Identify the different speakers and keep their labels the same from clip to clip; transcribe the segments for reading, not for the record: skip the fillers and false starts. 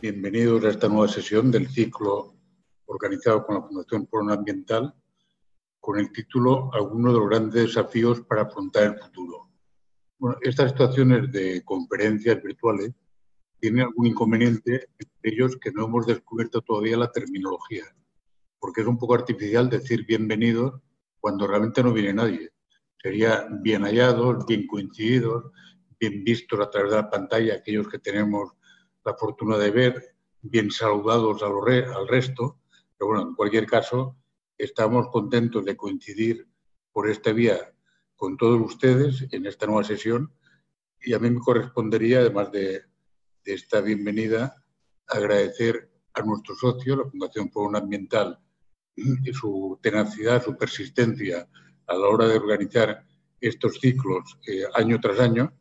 Speaker 1: Bienvenidos a esta nueva sesión del ciclo organizado con la Fundación Foro Ambiental con el título Algunos de los grandes desafíos para afrontar el futuro. Bueno, estas situaciones de conferencias virtuales tienen algún inconveniente, entre ellos que no hemos descubierto todavía la terminología, porque es un poco artificial decir bienvenidos cuando realmente no viene nadie. Sería bien hallados, bien coincididos, bien vistos a través de la pantalla aquellos que tenemos la fortuna de ver, bien saludados al resto. Pero bueno, en cualquier caso, estamos contentos de coincidir por esta vía con todos ustedes en esta nueva sesión y a mí me correspondería, además de esta bienvenida, agradecer a nuestro socio, la Fundación Foro Ambiental, y su tenacidad, su persistencia a la hora de organizar estos ciclos año tras año.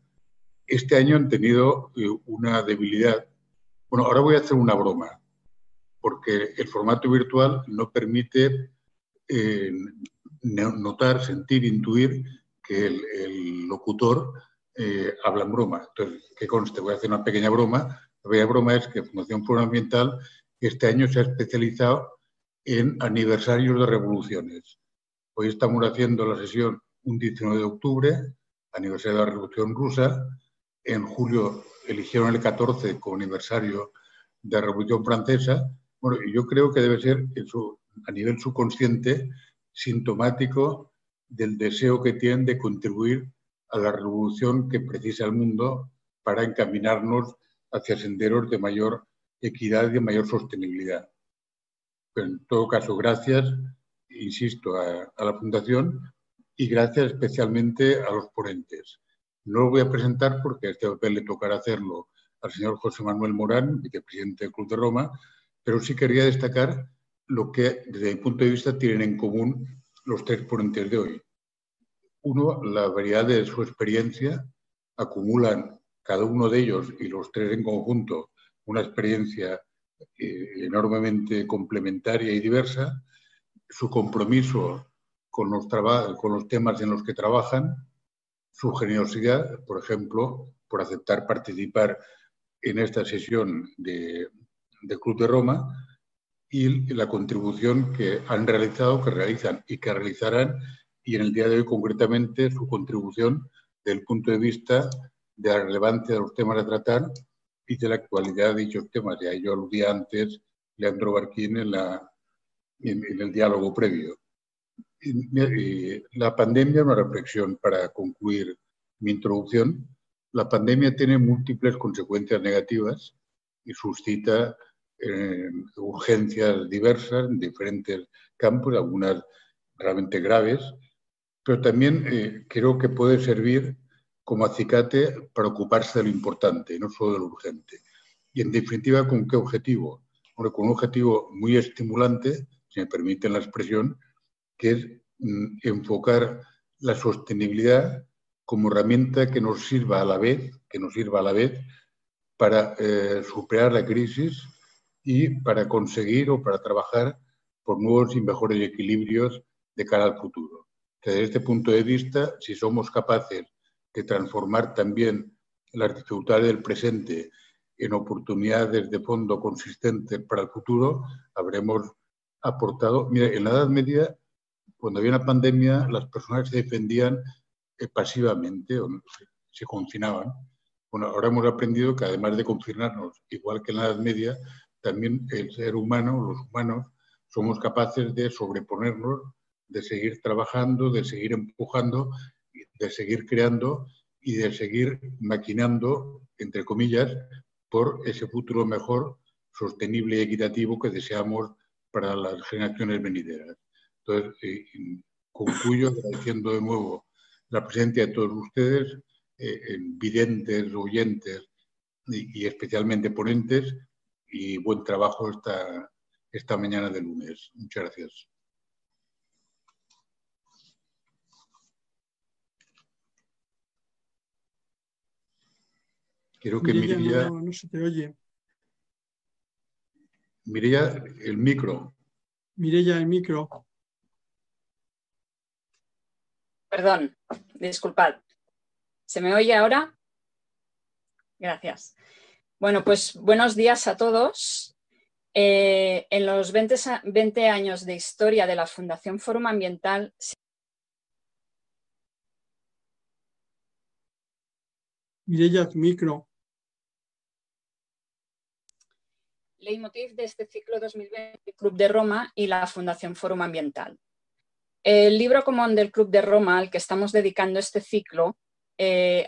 Speaker 1: Este año han tenido una debilidad. Bueno, ahora voy a hacer una broma, porque el formato virtual no permite notar, sentir, intuir que el locutor habla en broma. Entonces, que conste, voy a hacer una pequeña broma. La pequeña broma es que Fundación Foro Ambiental este año se ha especializado en aniversarios de revoluciones. Hoy estamos haciendo la sesión un 19 de octubre, aniversario de la Revolución Rusa. En julio eligieron el 14 como aniversario de la Revolución Francesa. Bueno, yo creo que debe ser eso, a nivel subconsciente, sintomático del deseo que tienen de contribuir a la revolución que precisa el mundo para encaminarnos hacia senderos de mayor equidad y de mayor sostenibilidad. Pero en todo caso, gracias, insisto, a la Fundación y gracias especialmente a los ponentes. No lo voy a presentar porque a este papel le tocará hacerlo al señor José Manuel Morán, vicepresidente del Club de Roma, pero sí quería destacar lo que, desde mi punto de vista, tienen en común los tres ponentes de hoy. Uno, la variedad de su experiencia, acumulan cada uno de ellos y los tres en conjunto una experiencia enormemente complementaria y diversa, su compromiso con los temas en los que trabajan, su generosidad, por ejemplo, por aceptar participar en esta sesión de Club de Roma, y la contribución que han realizado, que realizan y que realizarán, y en el día de hoy concretamente su contribución desde el punto de vista de la relevancia de los temas a tratar y de la actualidad de dichos temas. Y a ello aludía antes Leandro Barquín en el diálogo previo. La pandemia, una reflexión para concluir mi introducción. La pandemia tiene múltiples consecuencias negativas y suscita urgencias diversas en diferentes campos, algunas realmente graves, pero también creo que puede servir como acicate para ocuparse de lo importante, no solo de lo urgente. Y en definitiva, ¿con qué objetivo? Bueno, con un objetivo muy estimulante, si me permiten la expresión, que es enfocar la sostenibilidad como herramienta que nos sirva a la vez, para superar la crisis y para conseguir o para trabajar por nuevos y mejores equilibrios de cara al futuro. Desde este punto de vista, si somos capaces de transformar también las dificultades del presente en oportunidades de fondo consistentes para el futuro, habremos aportado. Mira, en la Edad Media, cuando había una pandemia, las personas se defendían pasivamente o se confinaban. Bueno, ahora hemos aprendido que además de confinarnos, igual que en la Edad Media, también el ser humano, los humanos, somos capaces de sobreponernos, de seguir trabajando, de seguir empujando, de seguir creando y de seguir maquinando, entre comillas, por ese futuro mejor, sostenible y equitativo que deseamos para las generaciones venideras. Entonces, concluyo agradeciendo de nuevo la presencia de todos ustedes, videntes, oyentes y especialmente ponentes, y buen trabajo esta mañana de lunes. Muchas gracias. Quiero que
Speaker 2: Mireia, no se te oye.
Speaker 1: Mireia, el micro.
Speaker 2: Mireia, el micro.
Speaker 3: Perdón, disculpad. ¿Se me oye ahora? Gracias. Bueno, pues buenos días a todos. En los 20 años de historia de la Fundación Fórum Ambiental,
Speaker 2: Mireia, tu micro.
Speaker 3: leitmotiv de este ciclo 2020 del Club de Roma y la Fundación Fórum Ambiental. El libro común del Club de Roma, al que estamos dedicando este ciclo,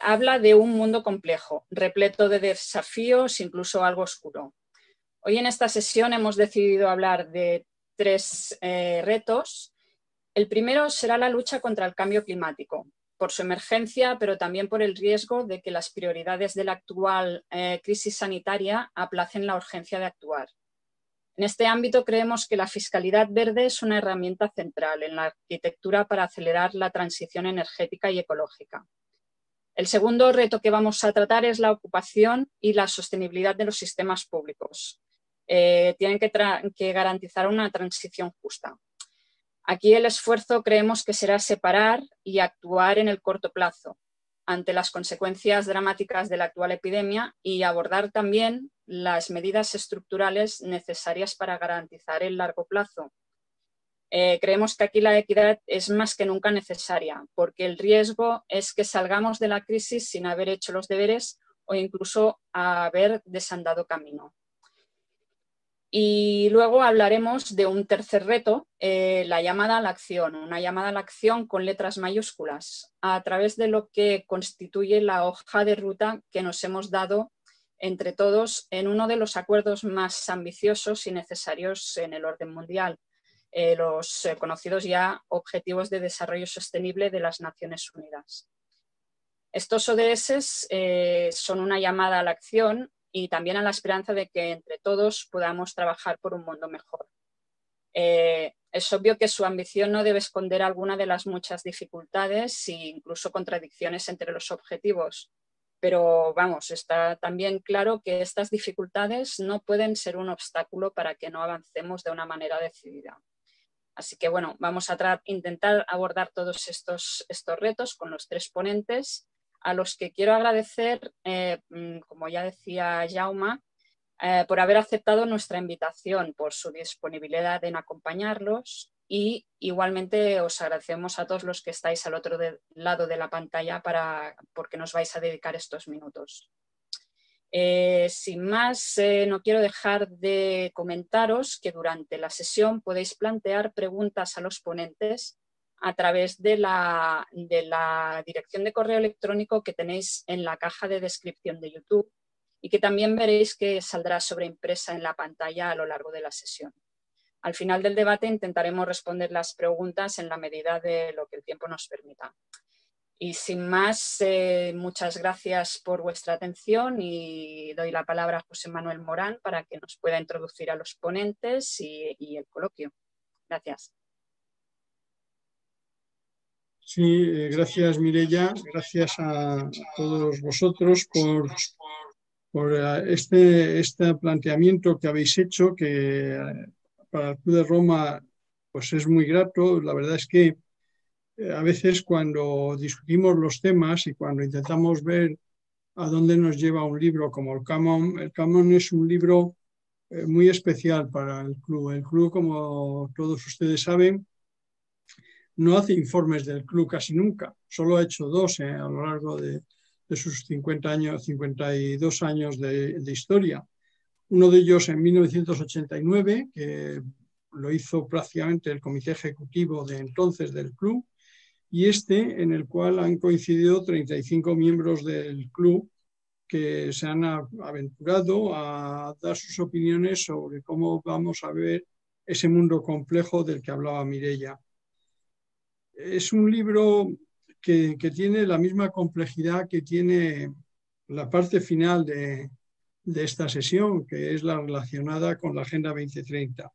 Speaker 3: habla de un mundo complejo, repleto de desafíos, incluso algo oscuro. Hoy en esta sesión hemos decidido hablar de 3 retos. El primero será la lucha contra el cambio climático, por su emergencia, pero también por el riesgo de que las prioridades de la actual crisis sanitaria aplacen la urgencia de actuar. En este ámbito creemos que la fiscalidad verde es una herramienta central en la arquitectura para acelerar la transición energética y ecológica. El segundo reto que vamos a tratar es la ocupación y la sostenibilidad de los sistemas públicos. Tienen que garantizar una transición justa. Aquí el esfuerzo creemos que será separar y actuar en el corto plazo ante las consecuencias dramáticas de la actual epidemia y abordar también las medidas estructurales necesarias para garantizar el largo plazo. Creemos que aquí la equidad es más que nunca necesaria, porque el riesgo es que salgamos de la crisis sin haber hecho los deberes o incluso haber desandado camino. Y luego hablaremos de un tercer reto, la llamada a la acción, una llamada a la acción con letras mayúsculas, a través de lo que constituye la hoja de ruta que nos hemos dado entre todos en uno de los acuerdos más ambiciosos y necesarios en el orden mundial, los conocidos ya Objetivos de Desarrollo Sostenible de las Naciones Unidas. Estos ODS son una llamada a la acción y también a la esperanza de que entre todos podamos trabajar por un mundo mejor. Es obvio que su ambición no debe esconder alguna de las muchas dificultades e incluso contradicciones entre los objetivos, pero vamos, está también claro que estas dificultades no pueden ser un obstáculo para que no avancemos de una manera decidida. Así que bueno, vamos a intentar abordar todos estos retos con los 3 ponentes, a los que quiero agradecer, como ya decía Jaume, por haber aceptado nuestra invitación, por su disponibilidad en acompañarlos y igualmente os agradecemos a todos los que estáis al otro lado de la pantalla porque nos vais a dedicar estos minutos. Sin más, no quiero dejar de comentaros que durante la sesión podéis plantear preguntas a los ponentes a través de la dirección de correo electrónico que tenéis en la caja de descripción de YouTube y que también veréis que saldrá sobreimpresa en la pantalla a lo largo de la sesión. Al final del debate intentaremos responder las preguntas en la medida de lo que el tiempo nos permita. Y sin más, muchas gracias por vuestra atención y doy la palabra a José Manuel Morán para que nos pueda introducir a los ponentes y el coloquio. Gracias.
Speaker 2: Sí, gracias Mireia, gracias a todos vosotros por este planteamiento que habéis hecho, que para el Club de Roma pues es muy grato. La verdad es que a veces cuando discutimos los temas y cuando intentamos ver a dónde nos lleva un libro como el Canon es un libro muy especial para el club. El club, como todos ustedes saben, no hace informes del club casi nunca, solo ha hecho 2 a lo largo de sus 52 años de historia. Uno de ellos en 1989, que lo hizo prácticamente el comité ejecutivo de entonces del club, y en el cual han coincidido 35 miembros del club que se han aventurado a dar sus opiniones sobre cómo vamos a ver ese mundo complejo del que hablaba Mireia. Es un libro que tiene la misma complejidad que tiene la parte final de esta sesión, que es la relacionada con la Agenda 2030.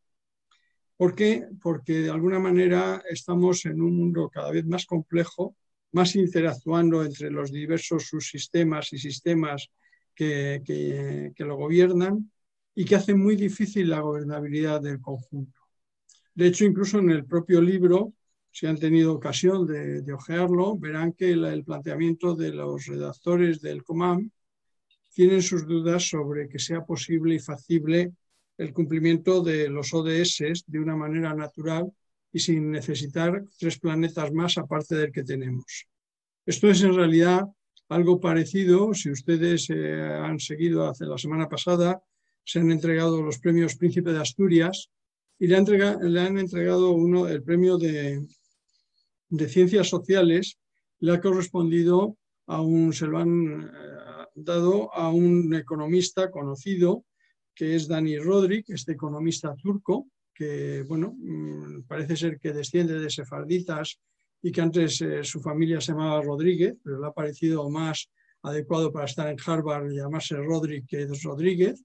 Speaker 2: ¿Por qué? Porque de alguna manera estamos en un mundo cada vez más complejo, más interactuando entre los diversos subsistemas y sistemas que lo gobiernan y que hacen muy difícil la gobernabilidad del conjunto. De hecho, incluso en el propio libro, si han tenido ocasión de hojearlo, verán que el planteamiento de los redactores del COMAM tienen sus dudas sobre que sea posible y factible el cumplimiento de los ODS de una manera natural y sin necesitar 3 planetas más aparte del que tenemos. Esto es en realidad algo parecido. Si ustedes han seguido hace la semana pasada, se han entregado los premios Príncipe de Asturias y le han entregado el premio de Ciencias Sociales, le ha correspondido se lo han dado a un economista conocido que es Dani Rodrik, este economista turco, que bueno, parece ser que desciende de sefarditas y que antes su familia se llamaba Rodríguez, pero le ha parecido más adecuado para estar en Harvard y llamarse Rodrik que Rodríguez.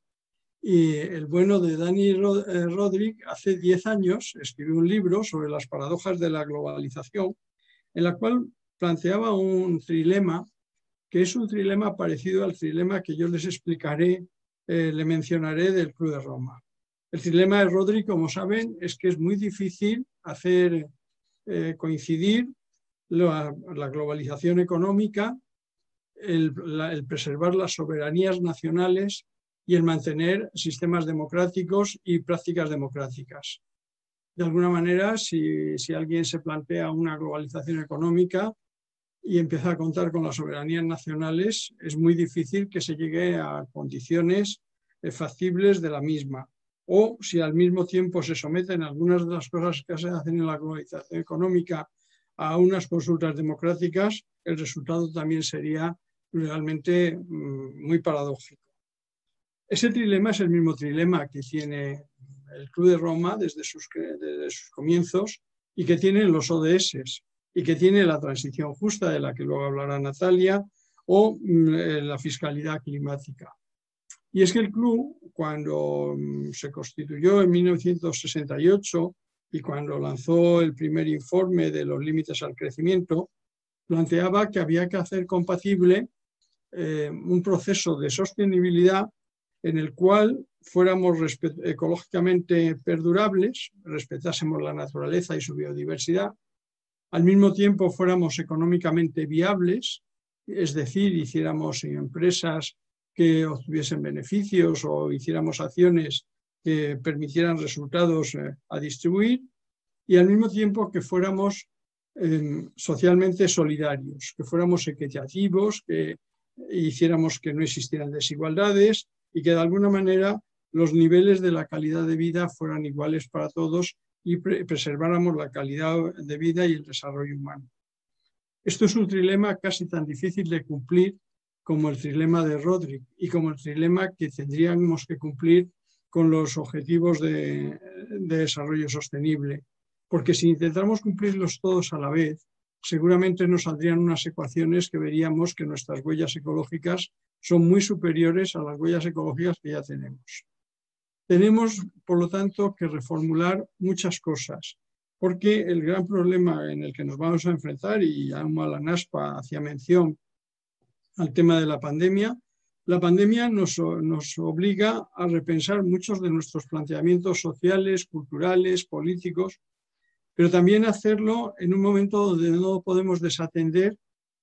Speaker 2: Y el bueno de Dani Rodrik hace 10 años escribió un libro sobre las paradojas de la globalización, en la cual planteaba un trilema, que es un trilema parecido al trilema que yo les explicaré, le mencionaré del Club de Roma. El trilema de Rodrik, como saben, es que es muy difícil hacer coincidir la globalización económica, el preservar las soberanías nacionales y el mantener sistemas democráticos y prácticas democráticas. De alguna manera, si alguien se plantea una globalización económica y empieza a contar con las soberanías nacionales, es muy difícil que se llegue a condiciones factibles de la misma. O si al mismo tiempo se someten algunas de las cosas que se hacen en la globalización económica a unas consultas democráticas, el resultado también sería realmente muy paradójico. Ese trilema es el mismo trilema que tiene el Club de Roma desde sus comienzos y que tienen los ODS y que tiene la transición justa, de la que luego hablará Natalia, o la fiscalidad climática. Y es que el club, cuando se constituyó en 1968 y cuando lanzó el primer informe de los límites al crecimiento, planteaba que había que hacer compatible un proceso de sostenibilidad en el cual fuéramos ecológicamente perdurables, respetásemos la naturaleza y su biodiversidad, al mismo tiempo fuéramos económicamente viables, es decir, hiciéramos empresas que obtuviesen beneficios o hiciéramos acciones que permitieran resultados a distribuir, y al mismo tiempo que fuéramos socialmente solidarios, que fuéramos equitativos, que hiciéramos que no existieran desigualdades y que de alguna manera los niveles de la calidad de vida fueran iguales para todos y preserváramos la calidad de vida y el desarrollo humano. Esto es un trilema casi tan difícil de cumplir como el trilema de Rodrik y como el trilema que tendríamos que cumplir con los objetivos de desarrollo sostenible. Porque si intentamos cumplirlos todos a la vez, seguramente nos saldrían unas ecuaciones que veríamos que nuestras huellas ecológicas son muy superiores a las huellas ecológicas que ya tenemos. Tenemos, por lo tanto, que reformular muchas cosas, porque el gran problema en el que nos vamos a enfrentar, y Alma Lanaspa hacía mención al tema de la pandemia nos obliga a repensar muchos de nuestros planteamientos sociales, culturales, políticos, pero también hacerlo en un momento donde no podemos desatender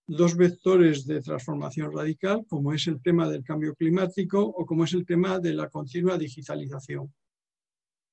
Speaker 2: 2 vectores de transformación radical, como es el tema del cambio climático o como es el tema de la continua digitalización.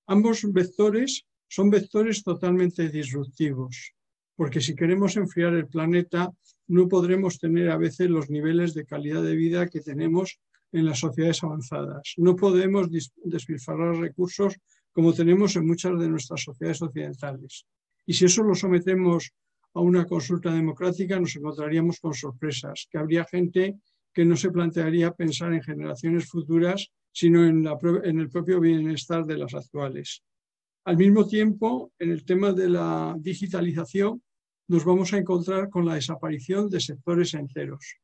Speaker 2: Ambos vectores son vectores totalmente disruptivos, porque si queremos enfriar el planeta no podremos tener a veces los niveles de calidad de vida que tenemos en las sociedades avanzadas. No podemos despilfarrar recursos como tenemos en muchas de nuestras sociedades occidentales. Y si eso lo sometemos a una consulta democrática, nos encontraríamos con sorpresas, que habría gente que no se plantearía pensar en generaciones futuras, sino en el propio bienestar de las actuales. Al mismo tiempo, en el tema de la digitalización, nos vamos a encontrar con la desaparición de sectores enteros.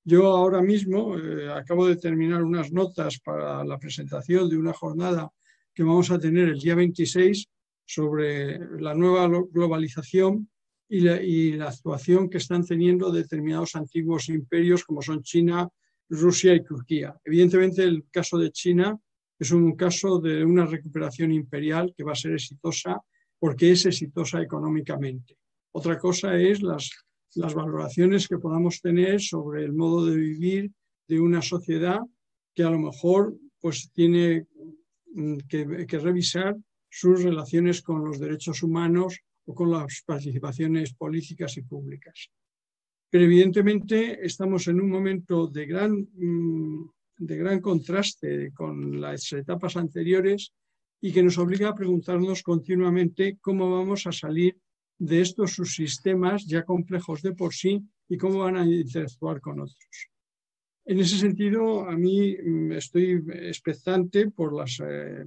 Speaker 2: Yo ahora mismo acabo de terminar unas notas para la presentación de una jornada que vamos a tener el día 26 sobre la nueva globalización y la actuación que están teniendo determinados antiguos imperios como son China, Rusia y Turquía. Evidentemente el caso de China es un caso de una recuperación imperial que va a ser exitosa porque es exitosa económicamente. Otra cosa es las valoraciones que podamos tener sobre el modo de vivir de una sociedad que a lo mejor pues tiene que revisar sus relaciones con los derechos humanos o con las participaciones políticas y públicas. Pero evidentemente estamos en un momento de gran contraste con las etapas anteriores y que nos obliga a preguntarnos continuamente cómo vamos a salir de estos subsistemas ya complejos de por sí y cómo van a interactuar con otros. En ese sentido, a mí estoy expectante por las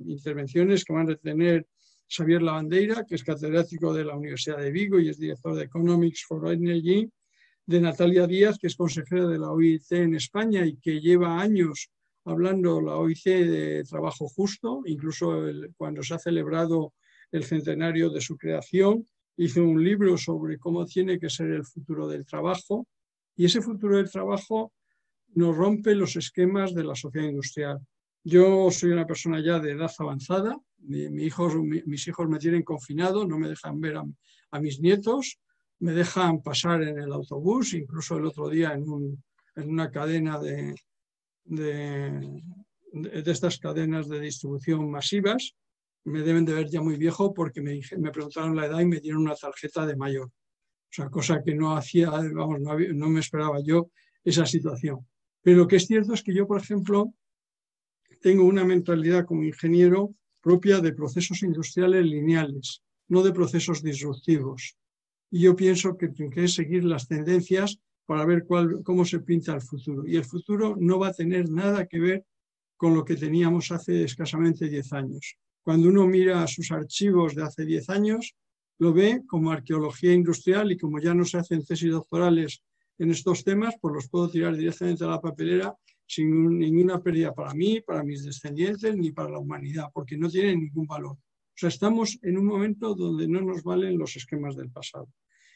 Speaker 2: intervenciones que van a tener Xavier Lavandeira, que es catedrático de la Universidad de Vigo y es director de Economics for Energy, de Natalia Díaz, que es consejera de la OIT en España y que lleva años hablando la OIT de trabajo justo, incluso cuando se ha celebrado el centenario de su creación, hizo un libro sobre cómo tiene que ser el futuro del trabajo, y ese futuro del trabajo nos rompe los esquemas de la sociedad industrial. Yo soy una persona ya de edad avanzada, mis hijos me tienen confinado, no me dejan ver a mis nietos, me dejan pasar en el autobús, incluso el otro día en una cadena de estas cadenas de distribución masivas. Me deben de ver ya muy viejo porque me preguntaron la edad y me dieron una tarjeta de mayor. O sea, cosa que no hacía, vamos, no me esperaba yo esa situación. Pero lo que es cierto es que yo, por ejemplo, tengo una mentalidad como ingeniero propia de procesos industriales lineales, no de procesos disruptivos. Y yo pienso que hay que seguir las tendencias para ver cómo se pinta el futuro. Y el futuro no va a tener nada que ver con lo que teníamos hace escasamente 10 años. Cuando uno mira sus archivos de hace 10 años, lo ve como arqueología industrial y como ya no se hacen tesis doctorales en estos temas, pues los puedo tirar directamente a la papelera sin ninguna pérdida para mí, para mis descendientes, ni para la humanidad, porque no tienen ningún valor. O sea, estamos en un momento donde no nos valen los esquemas del pasado.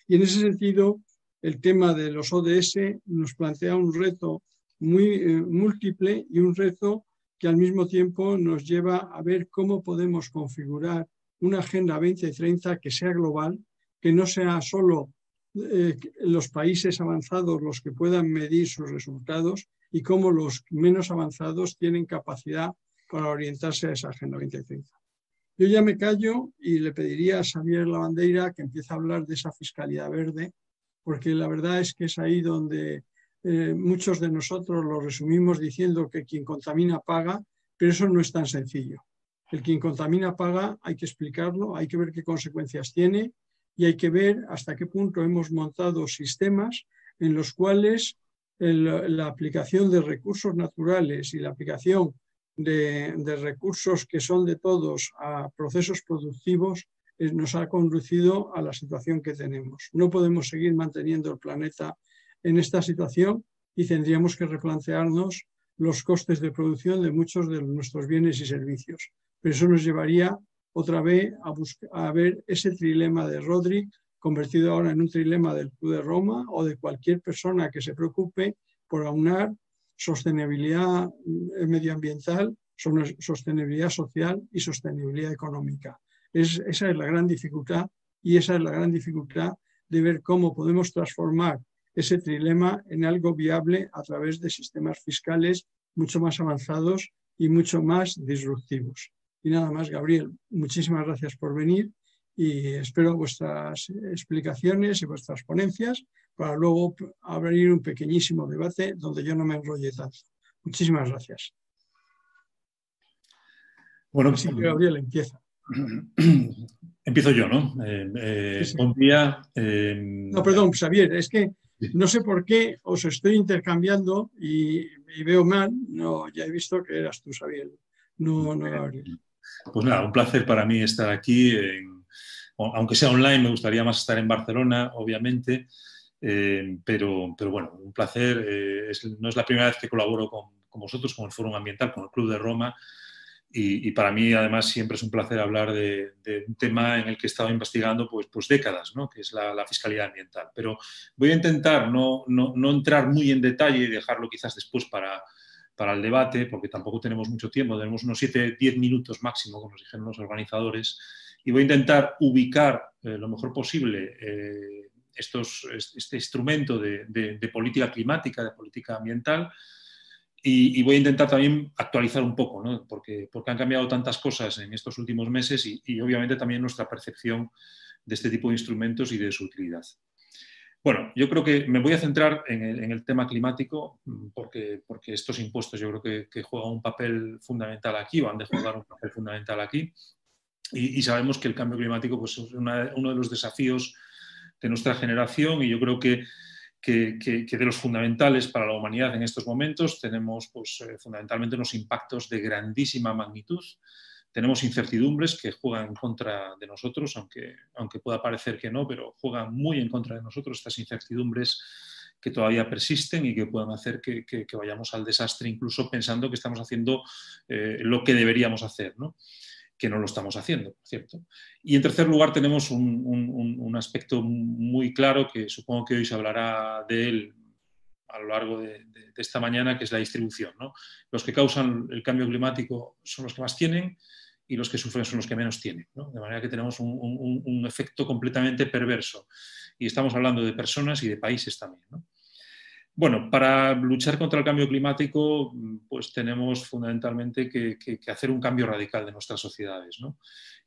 Speaker 2: Y en ese sentido, el tema de los ODS nos plantea un reto muy múltiple y un reto que al mismo tiempo nos lleva a ver cómo podemos configurar una Agenda 2030 que sea global, que no sea solo los países avanzados los que puedan medir sus resultados y cómo los menos avanzados tienen capacidad para orientarse a esa Agenda 2030. Yo ya me callo y le pediría a Xavier Lavandeira que empiece a hablar de esa fiscalidad verde, porque la verdad es que es ahí donde muchos de nosotros lo resumimos diciendo que quien contamina paga, pero eso no es tan sencillo. El quien contamina paga, hay que explicarlo, hay que ver qué consecuencias tiene y hay que ver hasta qué punto hemos montado sistemas en los cuales la aplicación de recursos naturales y la aplicación de recursos que son de todos a procesos productivos nos ha conducido a la situación que tenemos. No podemos seguir manteniendo el planeta en esta situación y tendríamos que replantearnos los costes de producción de muchos de nuestros bienes y servicios. Pero eso nos llevaría otra vez a ver ese trilema de Rodrik convertido ahora en un trilema del Club de Roma o de cualquier persona que se preocupe por aunar sostenibilidad medioambiental, sostenibilidad social y sostenibilidad económica. Esa es la gran dificultad y esa es la gran dificultad de ver cómo podemos transformar ese trilema en algo viable a través de sistemas fiscales mucho más avanzados y mucho más disruptivos. Y nada más, Gabriel, muchísimas gracias por venir y espero vuestras explicaciones y vuestras ponencias para luego abrir un pequeñísimo debate donde yo no me enrolle tanto. Muchísimas gracias.
Speaker 4: Bueno,
Speaker 2: así que Gabriel, empieza.
Speaker 4: Empiezo yo, ¿no?
Speaker 2: Sí.
Speaker 4: Buen día.
Speaker 2: No, perdón, Xavier, es que no sé por qué os estoy intercambiando y veo mal. No, ya he visto que eras tú, Xavier. No, Gabriel.
Speaker 4: Pues nada, un placer para mí estar aquí. Aunque sea online, me gustaría más estar en Barcelona, obviamente. Pero bueno, un placer. No es la primera vez que colaboro con vosotros, con el Fórum Ambiental, con el Club de Roma. Y para mí, además, siempre es un placer hablar de un tema en el que he estado investigando pues décadas, ¿no? Que es la fiscalidad ambiental. Pero voy a intentar no entrar muy en detalle y dejarlo quizás después para el debate, porque tampoco tenemos mucho tiempo, tenemos unos 7-10 minutos máximo, como nos dijeron los organizadores, y voy a intentar ubicar lo mejor posible este instrumento de política climática, de política ambiental, Y voy a intentar también actualizar un poco, ¿no? porque han cambiado tantas cosas en estos últimos meses y obviamente también nuestra percepción de este tipo de instrumentos y de su utilidad. Bueno, yo creo que me voy a centrar en el tema climático porque estos impuestos yo creo que juegan un papel fundamental aquí, o han de jugar un papel fundamental aquí. Y sabemos que el cambio climático pues, es uno de los desafíos de nuestra generación y yo creo que de los fundamentales para la humanidad en estos momentos. Tenemos pues, fundamentalmente unos impactos de grandísima magnitud. Tenemos incertidumbres que juegan en contra de nosotros, aunque pueda parecer que no, pero juegan muy en contra de nosotros estas incertidumbres que todavía persisten y que pueden hacer que vayamos al desastre, incluso pensando que estamos haciendo lo que deberíamos hacer, ¿no? Que no lo estamos haciendo, ¿cierto? Y en tercer lugar tenemos un aspecto muy claro que supongo que hoy se hablará de él a lo largo de esta mañana, que es la distribución, ¿no? Los que causan el cambio climático son los que más tienen y los que sufren son los que menos tienen, ¿no? De manera que tenemos un efecto completamente perverso y estamos hablando de personas y de países también, ¿no? Bueno, para luchar contra el cambio climático, pues tenemos fundamentalmente que hacer un cambio radical de nuestras sociedades, ¿no?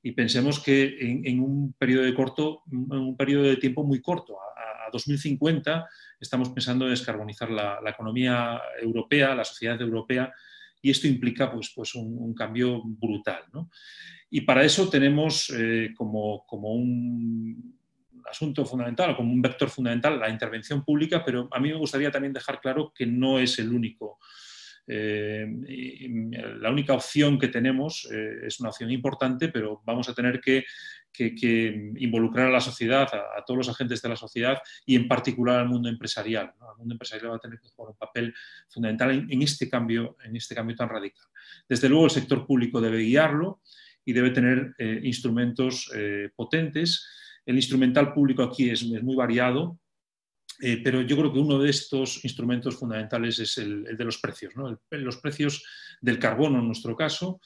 Speaker 4: Y pensemos que en un periodo de tiempo muy corto, a 2050, estamos pensando en descarbonizar la economía europea, la sociedad europea, y esto implica pues un cambio brutal, ¿no? Y para eso tenemos como un asunto fundamental o como un vector fundamental la intervención pública, pero a mí me gustaría también dejar claro que no es el único. La única opción que tenemos es una opción importante, pero vamos a tener que involucrar a la sociedad, a todos los agentes de la sociedad y en particular al mundo empresarial, ¿no? El mundo empresarial va a tener que jugar un papel fundamental en este cambio tan radical. Desde luego el sector público debe guiarlo y debe tener instrumentos potentes. El instrumental público aquí es muy variado, pero yo creo que uno de estos instrumentos fundamentales es el de los precios, ¿no? Los precios del carbono en nuestro caso,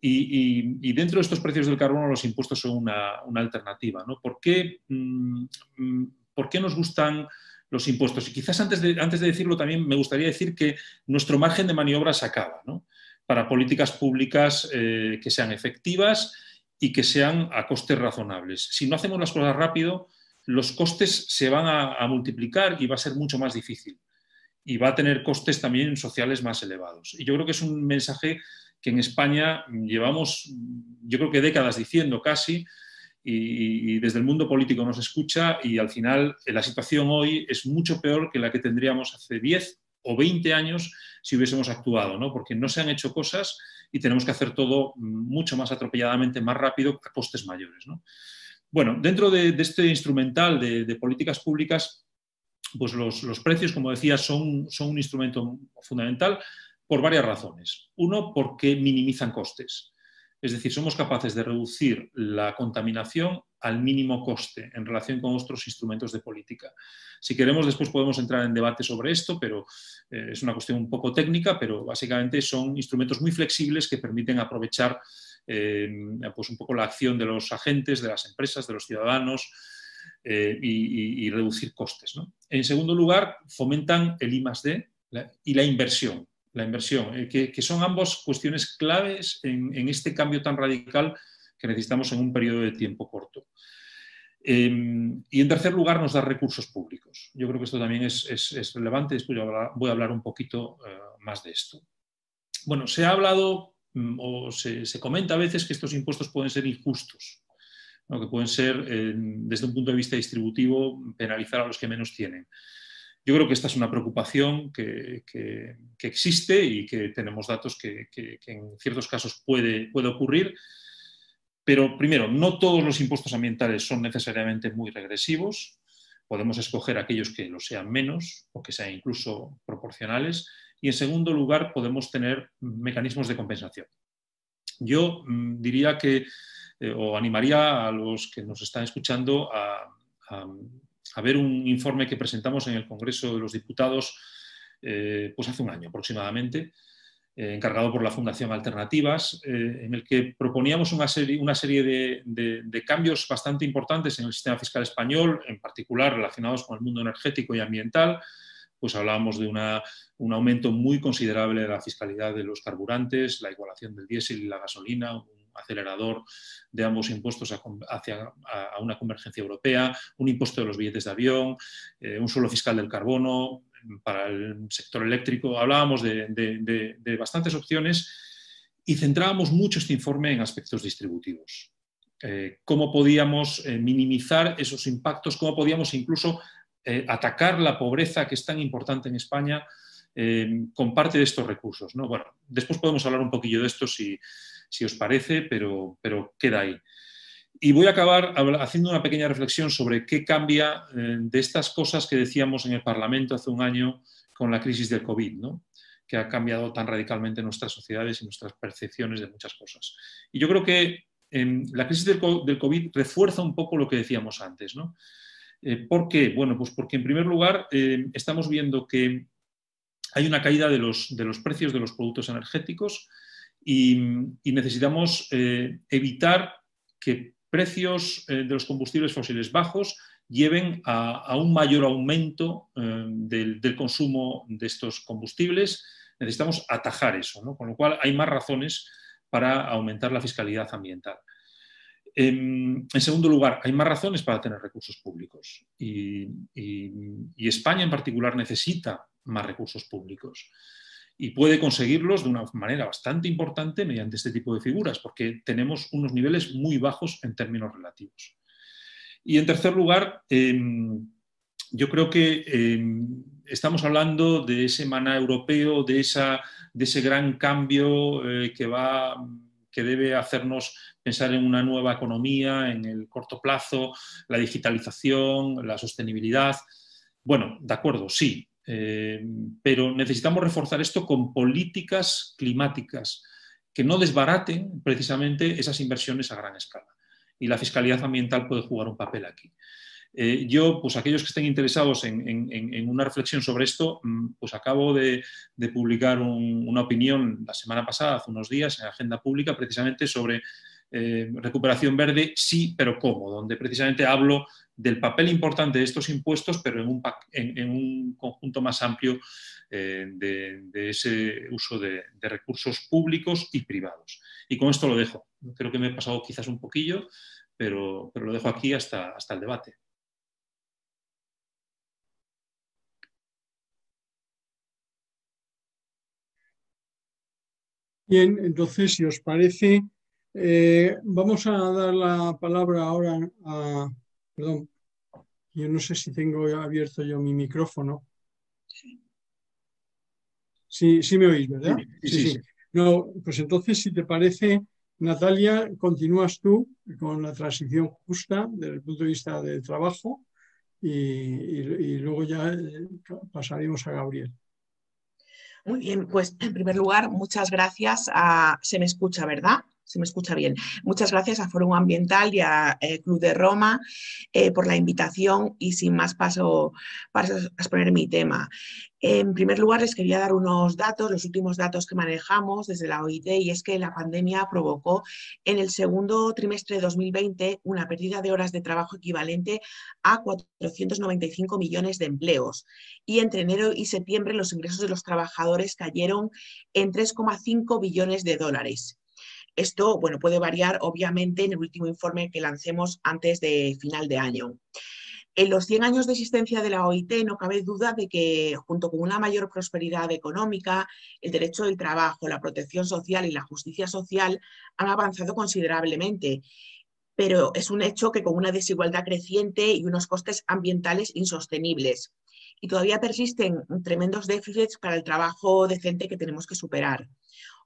Speaker 4: y dentro de estos precios del carbono los impuestos son una alternativa, ¿no? ¿Por qué nos gustan los impuestos? Y quizás antes de decirlo también me gustaría decir que nuestro margen de maniobra se acaba, ¿no? Para políticas públicas que sean efectivas y que sean a costes razonables. Si no hacemos las cosas rápido, los costes se van a multiplicar y va a ser mucho más difícil. Y va a tener costes también sociales más elevados. Y yo creo que es un mensaje que en España llevamos, yo creo que décadas diciendo casi, y desde el mundo político nos escucha, y al final la situación hoy es mucho peor que la que tendríamos hace 10 o 20 años si hubiésemos actuado, ¿no? Porque no se han hecho cosas y tenemos que hacer todo mucho más atropelladamente, más rápido, a costes mayores, ¿no? Bueno, dentro de este instrumental de políticas públicas, pues los precios, como decía, son un instrumento fundamental por varias razones. Uno, porque minimizan costes. Es decir, somos capaces de reducir la contaminación al mínimo coste en relación con otros instrumentos de política. Si queremos, después podemos entrar en debate sobre esto, pero es una cuestión un poco técnica, pero básicamente son instrumentos muy flexibles que permiten aprovechar pues un poco la acción de los agentes, de las empresas, de los ciudadanos y reducir costes, ¿no? En segundo lugar, fomentan el I+D y la inversión. Que son ambas cuestiones claves en este cambio tan radical que necesitamos en un periodo de tiempo corto. Y en tercer lugar, nos da recursos públicos. Yo creo que esto también es relevante, después voy a hablar un poquito más de esto. Bueno, se ha hablado o se comenta a veces que estos impuestos pueden ser injustos, ¿no? Que pueden ser, desde un punto de vista distributivo, penalizar a los que menos tienen. Yo creo que esta es una preocupación que existe y que tenemos datos que en ciertos casos puede ocurrir. Pero primero, no todos los impuestos ambientales son necesariamente muy regresivos. Podemos escoger aquellos que lo sean menos o que sean incluso proporcionales. Y en segundo lugar, podemos tener mecanismos de compensación. Yo diría que, o animaría a los que nos están escuchando a ver un informe que presentamos en el Congreso de los Diputados pues hace un año aproximadamente, encargado por la Fundación Alternativas, en el que proponíamos una serie de cambios bastante importantes en el sistema fiscal español, en particular relacionados con el mundo energético y ambiental, pues hablábamos de un aumento muy considerable de la fiscalidad de los carburantes, la igualación del diésel y la gasolina, un acelerador de ambos impuestos hacia una convergencia europea, un impuesto de los billetes de avión, un suelo fiscal del carbono para el sector eléctrico. Hablábamos de bastantes opciones y centrábamos mucho este informe en aspectos distributivos. Cómo podíamos minimizar esos impactos, cómo podíamos incluso atacar la pobreza que es tan importante en España con parte de estos recursos, ¿no? Bueno, después podemos hablar un poquillo de esto si os parece, pero queda ahí. Y voy a acabar haciendo una pequeña reflexión sobre qué cambia de estas cosas que decíamos en el Parlamento hace un año con la crisis del COVID, ¿no? Que ha cambiado tan radicalmente nuestras sociedades y nuestras percepciones de muchas cosas. Y yo creo que la crisis del COVID refuerza un poco lo que decíamos antes, ¿no? ¿Por qué? Bueno, pues porque en primer lugar estamos viendo que hay una caída de los precios de los productos energéticos y necesitamos evitar que precios de los combustibles fósiles bajos lleven a un mayor aumento del consumo de estos combustibles. Necesitamos atajar eso, ¿no? Con lo cual hay más razones para aumentar la fiscalidad ambiental. En segundo lugar, hay más razones para tener recursos públicos y España en particular necesita más recursos públicos y puede conseguirlos de una manera bastante importante mediante este tipo de figuras, porque tenemos unos niveles muy bajos en términos relativos. Y en tercer lugar, yo creo que estamos hablando de ese maná europeo, de ese gran cambio que debe hacernos pensar en una nueva economía, en el corto plazo, la digitalización, la sostenibilidad. Bueno, de acuerdo, sí, pero necesitamos reforzar esto con políticas climáticas que no desbaraten precisamente esas inversiones a gran escala. Y la fiscalidad ambiental puede jugar un papel aquí. Yo, pues aquellos que estén interesados en una reflexión sobre esto, pues acabo de publicar una opinión la semana pasada, hace unos días, en Agenda Pública, precisamente sobre recuperación verde, sí, pero cómo, donde precisamente hablo del papel importante de estos impuestos, pero en un conjunto más amplio de ese uso de recursos públicos y privados. Y con esto lo dejo. Creo que me he pasado quizás un poquillo, pero lo dejo aquí hasta el debate.
Speaker 2: Bien, entonces, si os parece, vamos a dar la palabra ahora a... Perdón, yo no sé si tengo abierto yo mi micrófono. Sí, sí me oís, ¿verdad? Sí. No, pues entonces, si te parece, Natalia, continúas tú con la transición justa desde el punto de vista del trabajo y luego ya pasaremos a Gabriel.
Speaker 5: Muy bien, pues en primer lugar, muchas gracias se me escucha, ¿verdad? Se me escucha bien. Muchas gracias a Fórum Ambiental y a Club de Roma por la invitación y sin más paso para exponer mi tema. En primer lugar, les quería dar unos datos, los últimos datos que manejamos desde la OIT, y es que la pandemia provocó en el segundo trimestre de 2020 una pérdida de horas de trabajo equivalente a 495 millones de empleos. Y entre enero y septiembre los ingresos de los trabajadores cayeron en 3,5 billones de dólares. Esto, bueno, puede variar obviamente en el último informe que lancemos antes de final de año. En los 100 años de existencia de la OIT no cabe duda de que, junto con una mayor prosperidad económica, el derecho del trabajo, la protección social y la justicia social han avanzado considerablemente, pero es un hecho que con una desigualdad creciente y unos costes ambientales insostenibles. Y todavía persisten tremendos déficits para el trabajo decente que tenemos que superar.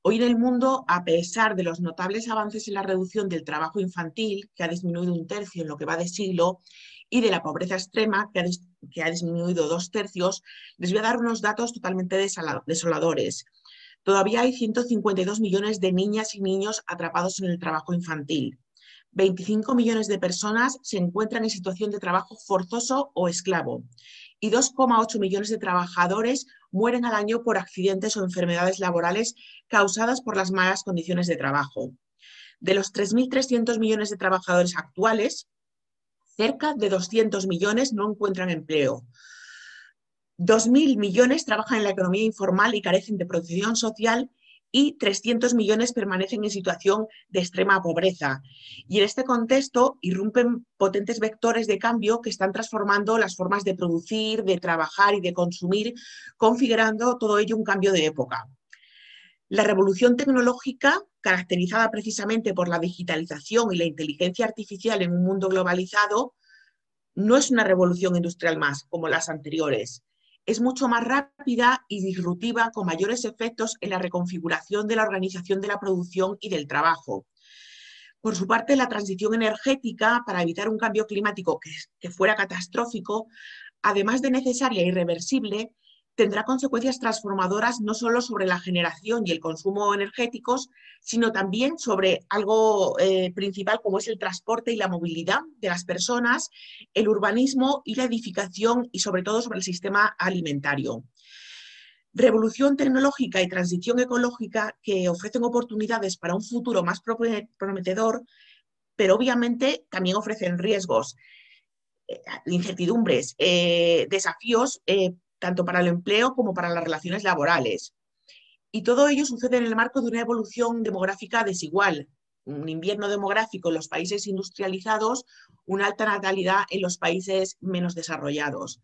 Speaker 5: Hoy en el mundo, a pesar de los notables avances en la reducción del trabajo infantil, que ha disminuido 1/3 en lo que va de siglo, y de la pobreza extrema, que ha disminuido 2/3, les voy a dar unos datos totalmente desoladores. Todavía hay 152 millones de niñas y niños atrapados en el trabajo infantil. 25 millones de personas se encuentran en situación de trabajo forzoso o esclavo. Y 2,8 millones de trabajadores mueren al año por accidentes o enfermedades laborales causadas por las malas condiciones de trabajo. De los 3.300 millones de trabajadores actuales, cerca de 200 millones no encuentran empleo. 2.000 millones trabajan en la economía informal y carecen de protección social y 300 millones permanecen en situación de extrema pobreza. Y en este contexto irrumpen potentes vectores de cambio que están transformando las formas de producir, de trabajar y de consumir, configurando todo ello un cambio de época. La revolución tecnológica, caracterizada precisamente por la digitalización y la inteligencia artificial en un mundo globalizado, no es una revolución industrial más, como las anteriores. Es mucho más rápida y disruptiva, con mayores efectos en la reconfiguración de la organización de la producción y del trabajo. Por su parte, la transición energética, para evitar un cambio climático que fuera catastrófico, además de necesaria e irreversible, tendrá consecuencias transformadoras no solo sobre la generación y el consumo energéticos, sino también sobre algo principal como es el transporte y la movilidad de las personas, el urbanismo y la edificación y sobre todo sobre el sistema alimentario. Revolución tecnológica y transición ecológica que ofrecen oportunidades para un futuro más prometedor, pero obviamente también ofrecen riesgos, incertidumbres, desafíos tanto para el empleo como para las relaciones laborales. Y todo ello sucede en el marco de una evolución demográfica desigual, un invierno demográfico en los países industrializados, una alta natalidad en los países menos desarrollados.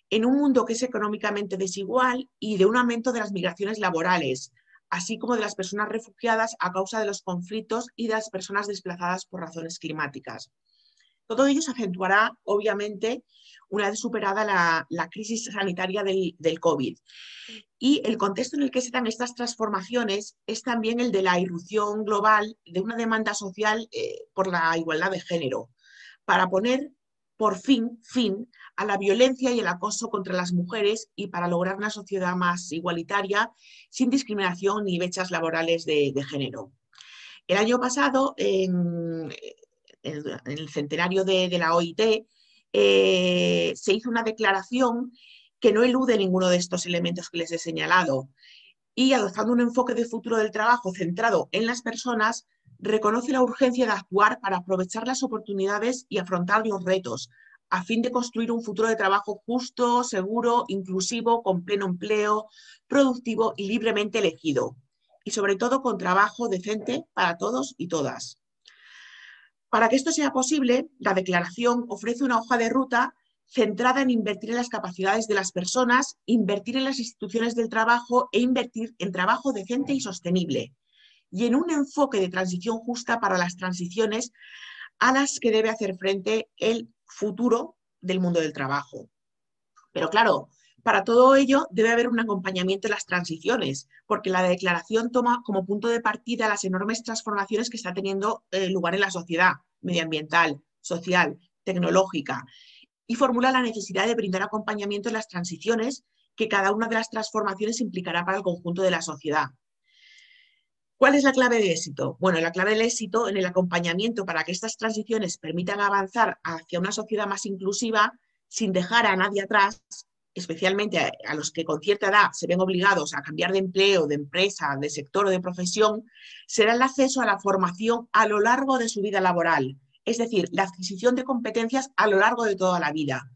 Speaker 5: En un mundo que es económicamente desigual y de un aumento de las migraciones laborales, así como de las personas refugiadas a causa de los conflictos y de las personas desplazadas por razones climáticas. Todo ello se acentuará, obviamente, una vez superada la crisis sanitaria del COVID. Y el contexto en el que se dan estas transformaciones es también el de la irrupción global de una demanda social por la igualdad de género, para poner por fin a la violencia y el acoso contra las mujeres y para lograr una sociedad más igualitaria, sin discriminación ni brechas laborales de género. El año pasado, en el centenario de la OIT, se hizo una declaración que no elude ninguno de estos elementos que les he señalado y, adoptando un enfoque de futuro del trabajo centrado en las personas, reconoce la urgencia de actuar para aprovechar las oportunidades y afrontar los retos, a fin de construir un futuro de trabajo justo, seguro, inclusivo, con pleno empleo, productivo y libremente elegido, y sobre todo con trabajo decente para todos y todas. Para que esto sea posible, la declaración ofrece una hoja de ruta centrada en invertir en las capacidades de las personas, invertir en las instituciones del trabajo e invertir en trabajo decente y sostenible, y en un enfoque de transición justa para las transiciones a las que debe hacer frente el futuro del mundo del trabajo. Pero claro, para todo ello debe haber un acompañamiento en las transiciones, porque la declaración toma como punto de partida las enormes transformaciones que está teniendo lugar en la sociedad medioambiental, social, tecnológica, y formula la necesidad de brindar acompañamiento en las transiciones que cada una de las transformaciones implicará para el conjunto de la sociedad. ¿Cuál es la clave de éxito? Bueno, la clave del éxito en el acompañamiento para que estas transiciones permitan avanzar hacia una sociedad más inclusiva sin dejar a nadie atrás, especialmente a los que con cierta edad se ven obligados a cambiar de empleo, de empresa, de sector o de profesión, será el acceso a la formación a lo largo de su vida laboral, es decir, la adquisición de competencias a lo largo de toda la vida,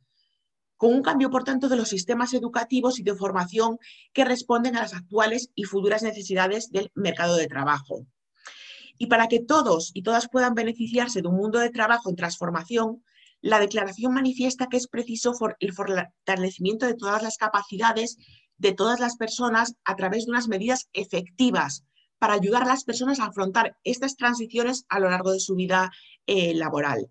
Speaker 5: con un cambio, por tanto, de los sistemas educativos y de formación que responden a las actuales y futuras necesidades del mercado de trabajo. Y para que todos y todas puedan beneficiarse de un mundo de trabajo en transformación, la declaración manifiesta que es preciso el fortalecimiento de todas las capacidades de todas las personas a través de unas medidas efectivas para ayudar a las personas a afrontar estas transiciones a lo largo de su vida laboral.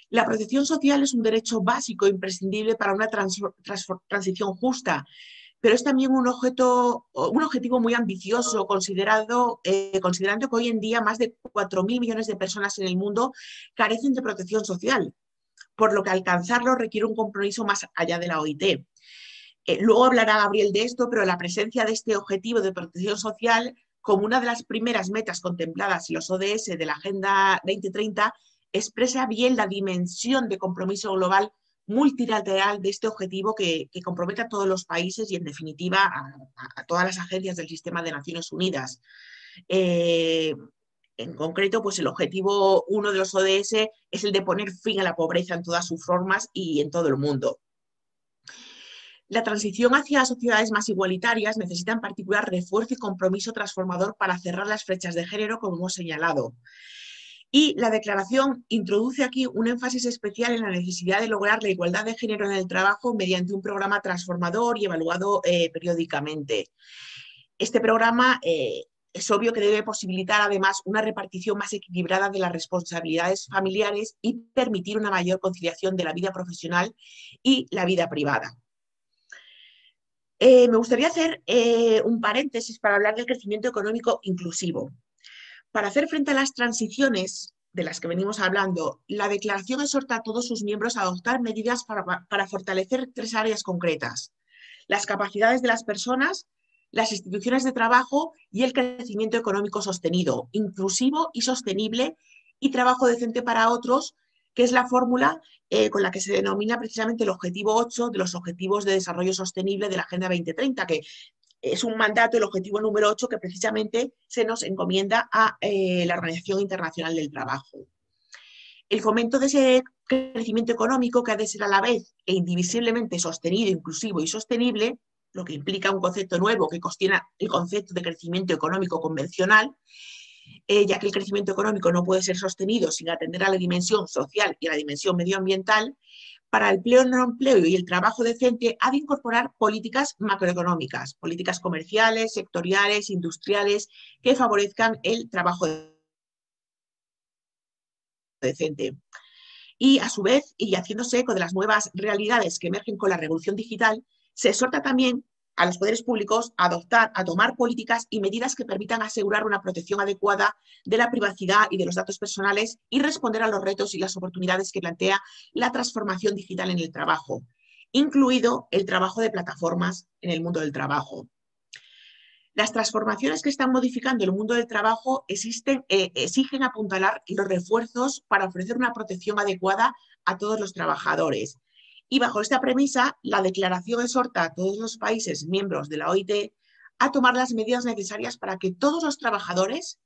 Speaker 5: La protección social es un derecho básico imprescindible para una transición justa, pero es también un objetivo muy ambicioso, considerando que hoy en día más de 4.000 millones de personas en el mundo carecen de protección social, por lo que alcanzarlo requiere un compromiso más allá de la OIT. Luego hablará Gabriel de esto, pero la presencia de este objetivo de protección social como una de las primeras metas contempladas en los ODS de la Agenda 2030 expresa bien la dimensión de compromiso global multilateral de este objetivo que compromete a todos los países y, en definitiva, a todas las agencias del sistema de Naciones Unidas. En concreto, pues el objetivo 1 de los ODS es el de poner fin a la pobreza en todas sus formas y en todo el mundo. La transición hacia sociedades más igualitarias necesita en particular refuerzo y compromiso transformador para cerrar las brechas de género, como hemos señalado. Y la declaración introduce aquí un énfasis especial en la necesidad de lograr la igualdad de género en el trabajo mediante un programa transformador y evaluado periódicamente. Este programa es obvio que debe posibilitar además una repartición más equilibrada de las responsabilidades familiares y permitir una mayor conciliación de la vida profesional y la vida privada. Me gustaría hacer un paréntesis para hablar del crecimiento económico inclusivo. Para hacer frente a las transiciones de las que venimos hablando, la declaración exhorta a todos sus miembros a adoptar medidas para fortalecer 3 áreas concretas: las capacidades de las personas, las instituciones de trabajo y el crecimiento económico sostenido, inclusivo y sostenible, y trabajo decente para otros, que es la fórmula con la que se denomina precisamente el objetivo 8 de los Objetivos de Desarrollo Sostenible de la Agenda 2030, que es un mandato, el objetivo número 8, que precisamente se nos encomienda a la Organización Internacional del Trabajo. El fomento de ese crecimiento económico, que ha de ser a la vez e indivisiblemente sostenido, inclusivo y sostenible, lo que implica un concepto nuevo que cuestiona el concepto de crecimiento económico convencional, ya que el crecimiento económico no puede ser sostenido sin atender a la dimensión social y a la dimensión medioambiental. Para el pleno empleo y el trabajo decente ha de incorporar políticas macroeconómicas, políticas comerciales, sectoriales, industriales, que favorezcan el trabajo decente. Y a su vez, y haciéndose eco de las nuevas realidades que emergen con la revolución digital, se exhorta también a los poderes públicos a tomar políticas y medidas que permitan asegurar una protección adecuada de la privacidad y de los datos personales y responder a los retos y las oportunidades que plantea la transformación digital en el trabajo, incluido el trabajo de plataformas en el mundo del trabajo. Las transformaciones que están modificando el mundo del trabajo exigen apuntalar los refuerzos para ofrecer una protección adecuada a todos los trabajadores. Y bajo esta premisa, la declaración exhorta a todos los países miembros de la OIT a tomar las medidas necesarias para que todos los trabajadores,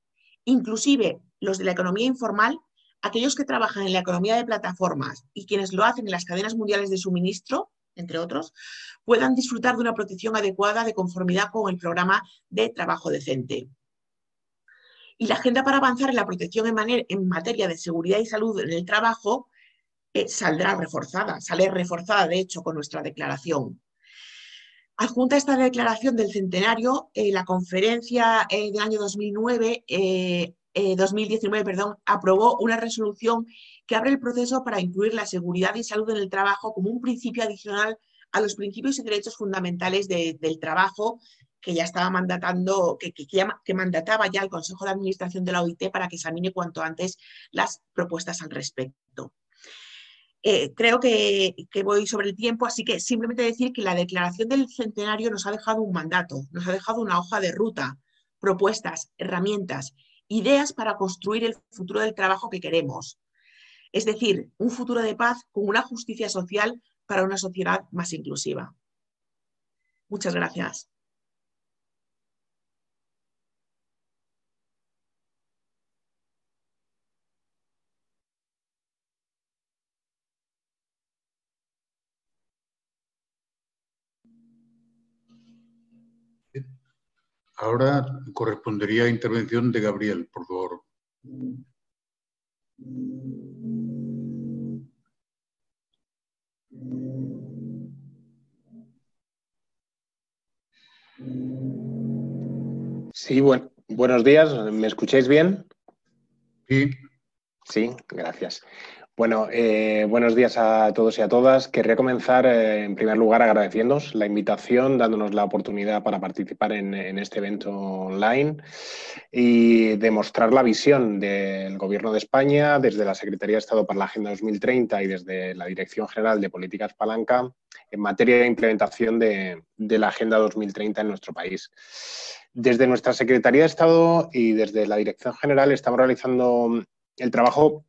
Speaker 5: inclusive los de la economía informal, aquellos que trabajan en la economía de plataformas y quienes lo hacen en las cadenas mundiales de suministro, entre otros, puedan disfrutar de una protección adecuada de conformidad con el programa de trabajo decente. Y la agenda para avanzar en la protección en materia de seguridad y salud en el trabajo sale reforzada de hecho con nuestra declaración. Adjunta a esta declaración del centenario, la conferencia del año 2019, aprobó una resolución que abre el proceso para incluir la seguridad y salud en el trabajo como un principio adicional a los principios y derechos fundamentales del trabajo que ya estaba que mandataba ya el Consejo de Administración de la OIT para que examine cuanto antes las propuestas al respecto. Creo que voy sobre el tiempo, así que simplemente decir que la declaración del centenario nos ha dejado un mandato, nos ha dejado una hoja de ruta, propuestas, herramientas, ideas para construir el futuro del trabajo que queremos. Es decir, un futuro de paz con una justicia social para una sociedad más inclusiva. Muchas gracias.
Speaker 1: Ahora correspondería a intervención de Gabriel, por favor.
Speaker 6: Sí, buenos días. ¿Me escucháis bien?
Speaker 1: Sí.
Speaker 6: Sí, gracias. Bueno, buenos días a todos y a todas. Querría comenzar, en primer lugar, agradeciéndoos la invitación, dándonos la oportunidad para participar en este evento online y demostrar la visión del Gobierno de España desde la Secretaría de Estado para la Agenda 2030 y desde la Dirección General de Políticas Palanca en materia de implementación de la Agenda 2030 en nuestro país. Desde nuestra Secretaría de Estado y desde la Dirección General estamos realizando el trabajo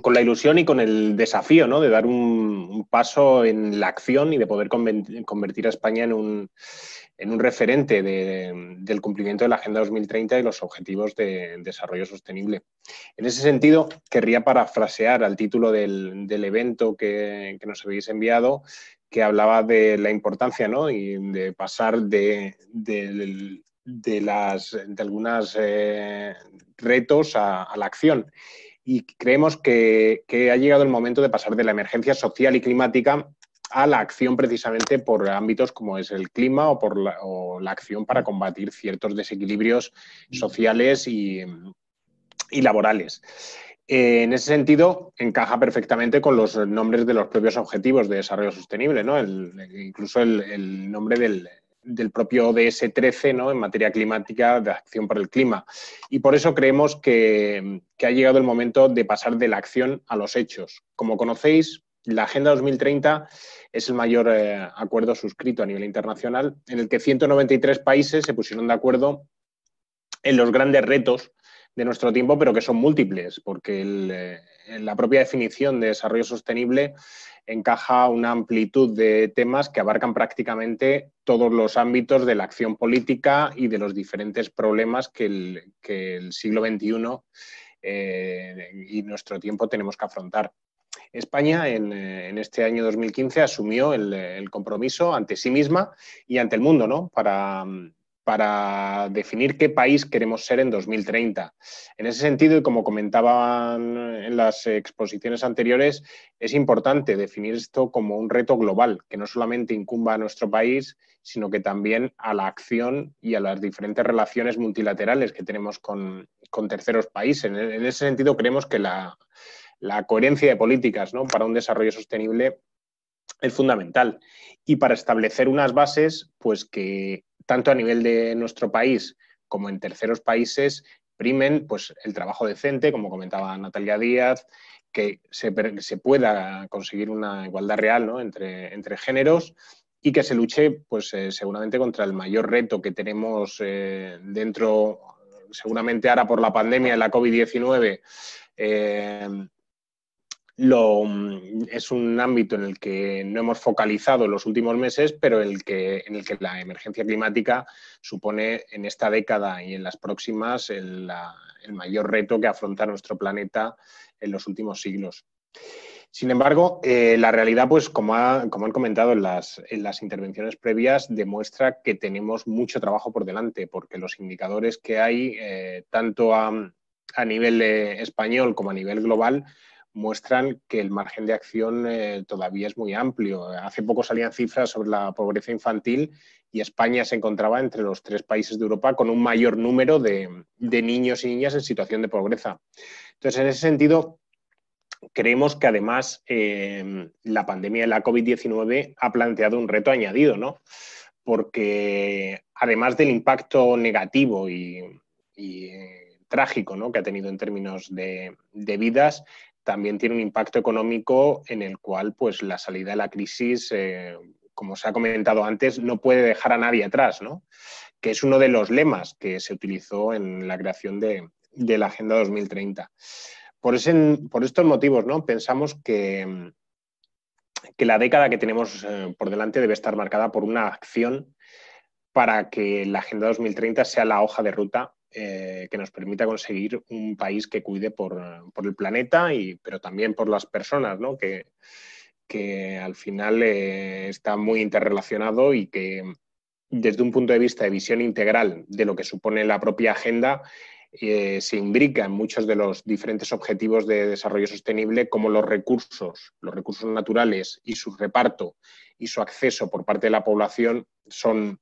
Speaker 6: con la ilusión y con el desafío, ¿no?, de dar un paso en la acción y de poder convertir a España en un referente del cumplimiento de la Agenda 2030 y los Objetivos de Desarrollo Sostenible. En ese sentido, querría parafrasear al título del evento que nos habéis enviado, que hablaba de la importancia, ¿no? Y de pasar de algunos retos a la acción. Y creemos que ha llegado el momento de pasar de la emergencia social y climática a la acción precisamente por ámbitos como es el clima o la acción para combatir ciertos desequilibrios sociales y laborales. En ese sentido, encaja perfectamente con los nombres de los propios objetivos de desarrollo sostenible, ¿no? Incluso el nombre del propio ODS 13, ¿no? En materia climática, de acción por el clima. Y por eso creemos que ha llegado el momento de pasar de la acción a los hechos. Como conocéis, la Agenda 2030 es el mayor acuerdo suscrito a nivel internacional, en el que 193 países se pusieron de acuerdo en los grandes retos de nuestro tiempo, pero que son múltiples, porque la propia definición de desarrollo sostenible encaja una amplitud de temas que abarcan prácticamente todos los ámbitos de la acción política y de los diferentes problemas que el siglo XXI y nuestro tiempo tenemos que afrontar. España en este año 2015 asumió el compromiso ante sí misma y ante el mundo, ¿no? Para definir qué país queremos ser en 2030. En ese sentido, y como comentaban en las exposiciones anteriores, es importante definir esto como un reto global, que no solamente incumba a nuestro país, sino que también a la acción y a las diferentes relaciones multilaterales que tenemos con terceros países. En ese sentido, creemos que la coherencia de políticas, ¿no? Para un desarrollo sostenible es fundamental. Y para establecer unas bases, pues que tanto a nivel de nuestro país como en terceros países primen pues, el trabajo decente, como comentaba Natalia Díaz, que se pueda conseguir una igualdad real, ¿no? entre géneros y que se luche pues, seguramente contra el mayor reto que tenemos dentro, seguramente ahora por la pandemia, la COVID-19, es un ámbito en el que no hemos focalizado en los últimos meses, pero en el que la emergencia climática supone en esta década y en las próximas el mayor reto que afronta nuestro planeta en los últimos siglos. Sin embargo, la realidad, pues como han comentado en las intervenciones previas, demuestra que tenemos mucho trabajo por delante, porque los indicadores que hay, tanto a nivel español como a nivel global, muestran que el margen de acción todavía es muy amplio. Hace poco salían cifras sobre la pobreza infantil y España se encontraba entre los 3 países de Europa con un mayor número de niños y niñas en situación de pobreza. Entonces, en ese sentido, creemos que además la pandemia de la COVID-19 ha planteado un reto añadido, ¿no? Porque además del impacto negativo y trágico, ¿no? Que ha tenido en términos de vidas, también tiene un impacto económico en el cual pues, la salida de la crisis, como se ha comentado antes, no puede dejar a nadie atrás, ¿no? Que es uno de los lemas que se utilizó en la creación de la Agenda 2030. Por estos motivos, ¿no? Pensamos que la década que tenemos por delante debe estar marcada por una acción para que la Agenda 2030 sea la hoja de ruta que nos permita conseguir un país que cuide por el planeta, pero también por las personas, ¿no? que al final está muy interrelacionado y que desde un punto de vista de visión integral de lo que supone la propia agenda, se imbrica en muchos de los diferentes objetivos de desarrollo sostenible, como los recursos naturales y su reparto y su acceso por parte de la población son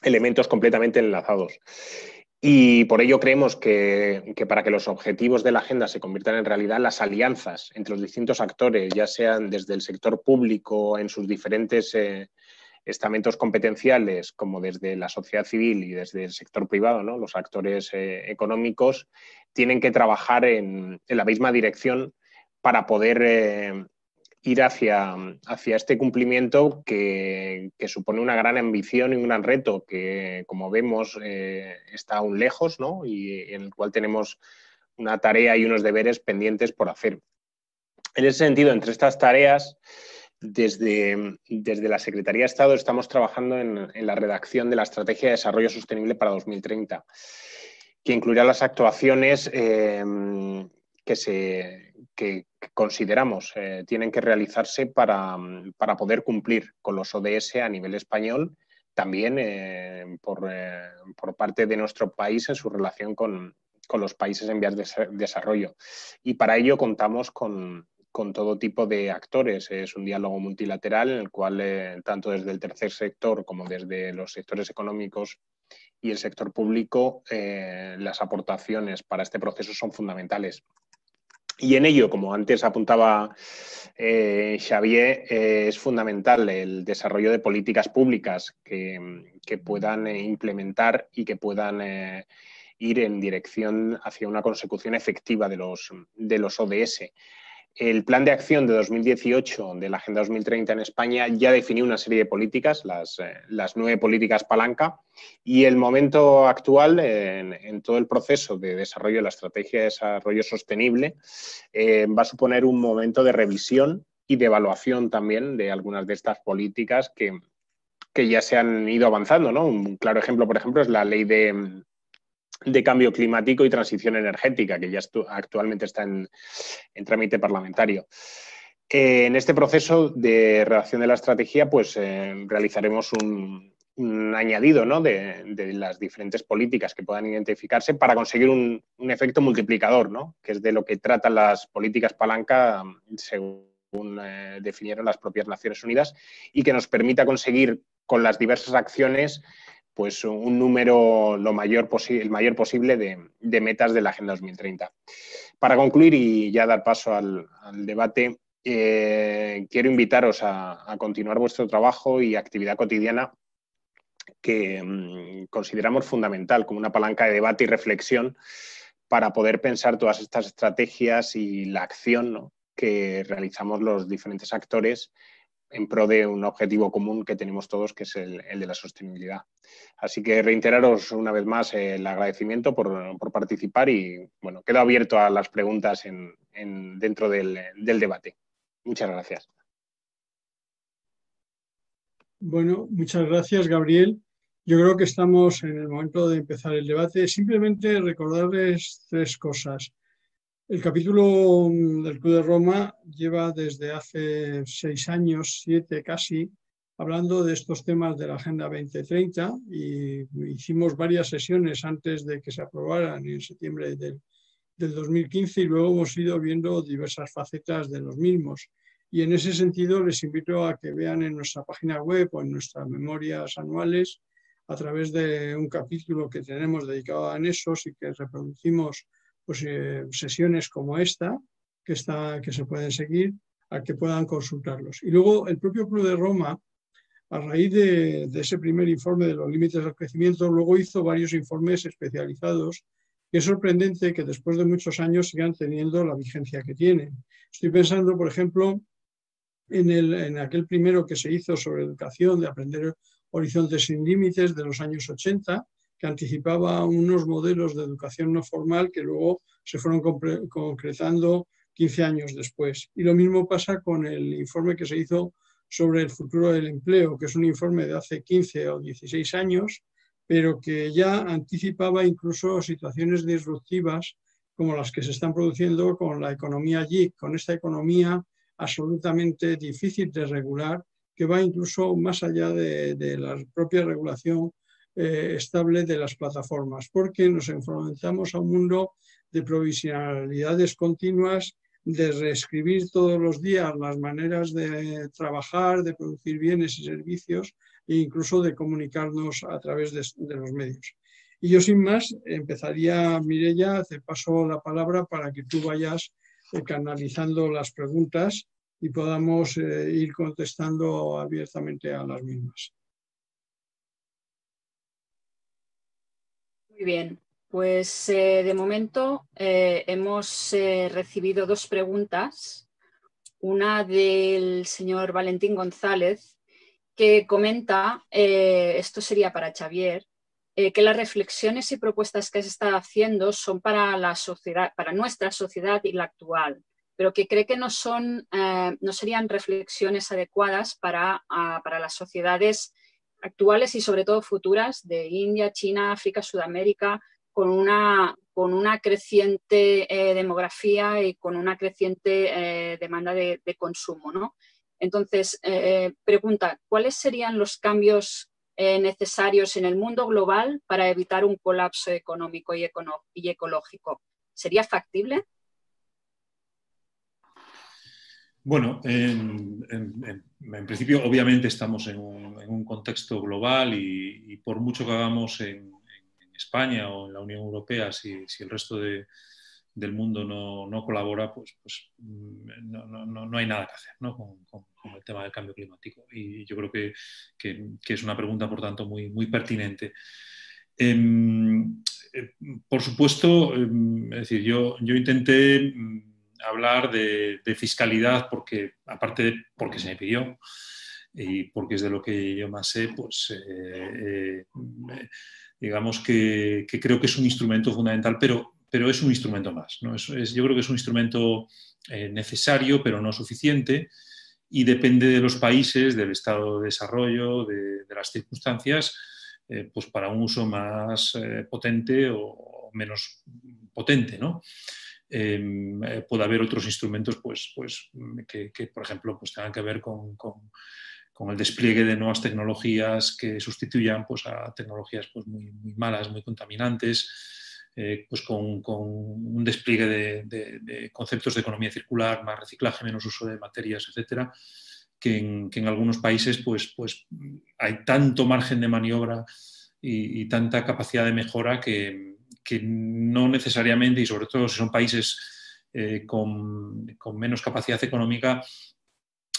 Speaker 6: elementos completamente enlazados. Y por ello creemos que para que los objetivos de la agenda se conviertan en realidad, las alianzas entre los distintos actores, ya sean desde el sector público en sus diferentes estamentos competenciales, como desde la sociedad civil y desde el sector privado, ¿no? Los actores económicos, tienen que trabajar en la misma dirección para poder ir hacia este cumplimiento que supone una gran ambición y un gran reto que, como vemos, está aún lejos, ¿no? Y en el cual tenemos una tarea y unos deberes pendientes por hacer. En ese sentido, entre estas tareas, desde la Secretaría de Estado estamos trabajando en la redacción de la Estrategia de Desarrollo Sostenible para 2030, que incluirá las actuaciones que consideramos tienen que realizarse para poder cumplir con los ODS a nivel español, también por parte de nuestro país en su relación con los países en vías de desarrollo. Y para ello contamos con todo tipo de actores. Es un diálogo multilateral en el cual tanto desde el tercer sector como desde los sectores económicos y el sector público las aportaciones para este proceso son fundamentales. Y en ello, como antes apuntaba Xavier, es fundamental el desarrollo de políticas públicas que puedan implementar y que puedan ir en dirección hacia una consecución efectiva de los ODS. El Plan de Acción de 2018 de la Agenda 2030 en España ya definió una serie de políticas, las 9 políticas palanca, y el momento actual en todo el proceso de desarrollo de la Estrategia de Desarrollo Sostenible va a suponer un momento de revisión y de evaluación también de algunas de estas políticas que ya se han ido avanzando, ¿no? Un claro ejemplo, por ejemplo, es la Ley de Cambio Climático y Transición Energética, que ya actualmente está en trámite parlamentario. En este proceso de redacción de la estrategia, pues realizaremos un añadido, ¿no?, de las diferentes políticas que puedan identificarse para conseguir un efecto multiplicador, ¿no?, que es de lo que tratan las políticas palanca según definieron las propias Naciones Unidas, y que nos permita conseguir con las diversas acciones pues un número el mayor posible de metas de la Agenda 2030. Para concluir y ya dar paso al debate, quiero invitaros a continuar vuestro trabajo y actividad cotidiana que consideramos fundamental como una palanca de debate y reflexión para poder pensar todas estas estrategias y la acción, ¿no?, que realizamos los diferentes actores en pro de un objetivo común que tenemos todos, que es el de la sostenibilidad. Así que reiteraros una vez más el agradecimiento por participar y, bueno, quedo abierto a las preguntas dentro del debate. Muchas gracias.
Speaker 2: Bueno, muchas gracias, Gabriel. Yo creo que estamos en el momento de empezar el debate. Simplemente recordarles 3 cosas. El capítulo del Club de Roma lleva desde hace 6 años, 7 casi, hablando de estos temas de la Agenda 2030 y hicimos varias sesiones antes de que se aprobaran en septiembre del 2015 y luego hemos ido viendo diversas facetas de los mismos. Y en ese sentido les invito a que vean en nuestra página web o en nuestras memorias anuales, a través de un capítulo que tenemos dedicado a anexos y que reproducimos pues, sesiones como esta, que se pueden seguir, a que puedan consultarlos. Y luego el propio Club de Roma, a raíz de ese primer informe de los límites del crecimiento, luego hizo varios informes especializados, que es sorprendente que después de muchos años sigan teniendo la vigencia que tienen. Estoy pensando, por ejemplo, en aquel primero que se hizo sobre educación, de aprender horizontes sin límites, de los años 80, que anticipaba unos modelos de educación no formal que luego se fueron concretando 15 años después. Y lo mismo pasa con el informe que se hizo sobre el futuro del empleo, que es un informe de hace 15 o 16 años, pero que ya anticipaba incluso situaciones disruptivas como las que se están produciendo con la economía GIC, con esta economía absolutamente difícil de regular, que va incluso más allá de la propia regulación estable de las plataformas, porque nos enfrentamos a un mundo de provisionalidades continuas, de reescribir todos los días las maneras de trabajar, de producir bienes y servicios e incluso de comunicarnos a través de los medios. Y yo sin más empezaría, Mireia, te paso la palabra para que tú vayas canalizando las preguntas y podamos ir contestando abiertamente a las mismas.
Speaker 3: Muy bien, pues de momento hemos recibido 2 preguntas. Una del señor Valentín González, que comenta, esto sería para Xavier, que las reflexiones y propuestas que se está haciendo son para la sociedad, para nuestra sociedad y la actual, pero que cree que no serían reflexiones adecuadas para las sociedades actuales y sobre todo futuras de India, China, África, Sudamérica, con una creciente demografía y con una creciente demanda de consumo, ¿no? Entonces, pregunta, ¿cuáles serían los cambios necesarios en el mundo global para evitar un colapso económico y ecológico? ¿Sería factible?
Speaker 4: Bueno, en principio, obviamente, estamos en un contexto global y por mucho que hagamos en España o en la Unión Europea, si el resto del mundo no colabora, pues no hay nada que hacer, ¿no? con el tema del cambio climático. Y yo creo que es una pregunta, por tanto, muy, muy pertinente. Por supuesto, es decir, yo intenté hablar de fiscalidad porque, aparte de porque se me pidió y porque es de lo que yo más sé, pues digamos que creo que es un instrumento fundamental, pero es un instrumento más, ¿no? Yo creo que es un instrumento necesario, pero no suficiente, y depende de los países, del estado de desarrollo, de las circunstancias, pues para un uso más potente o menos potente, ¿no? Puede haber otros instrumentos pues que, por ejemplo, pues tengan que ver con el despliegue de nuevas tecnologías que sustituyan pues, a tecnologías pues, muy, muy malas, muy contaminantes, pues con un despliegue de conceptos de economía circular, más reciclaje, menos uso de materias, etcétera, que en algunos países pues hay tanto margen de maniobra y tanta capacidad de mejora que no necesariamente, y sobre todo si son países con menos capacidad económica,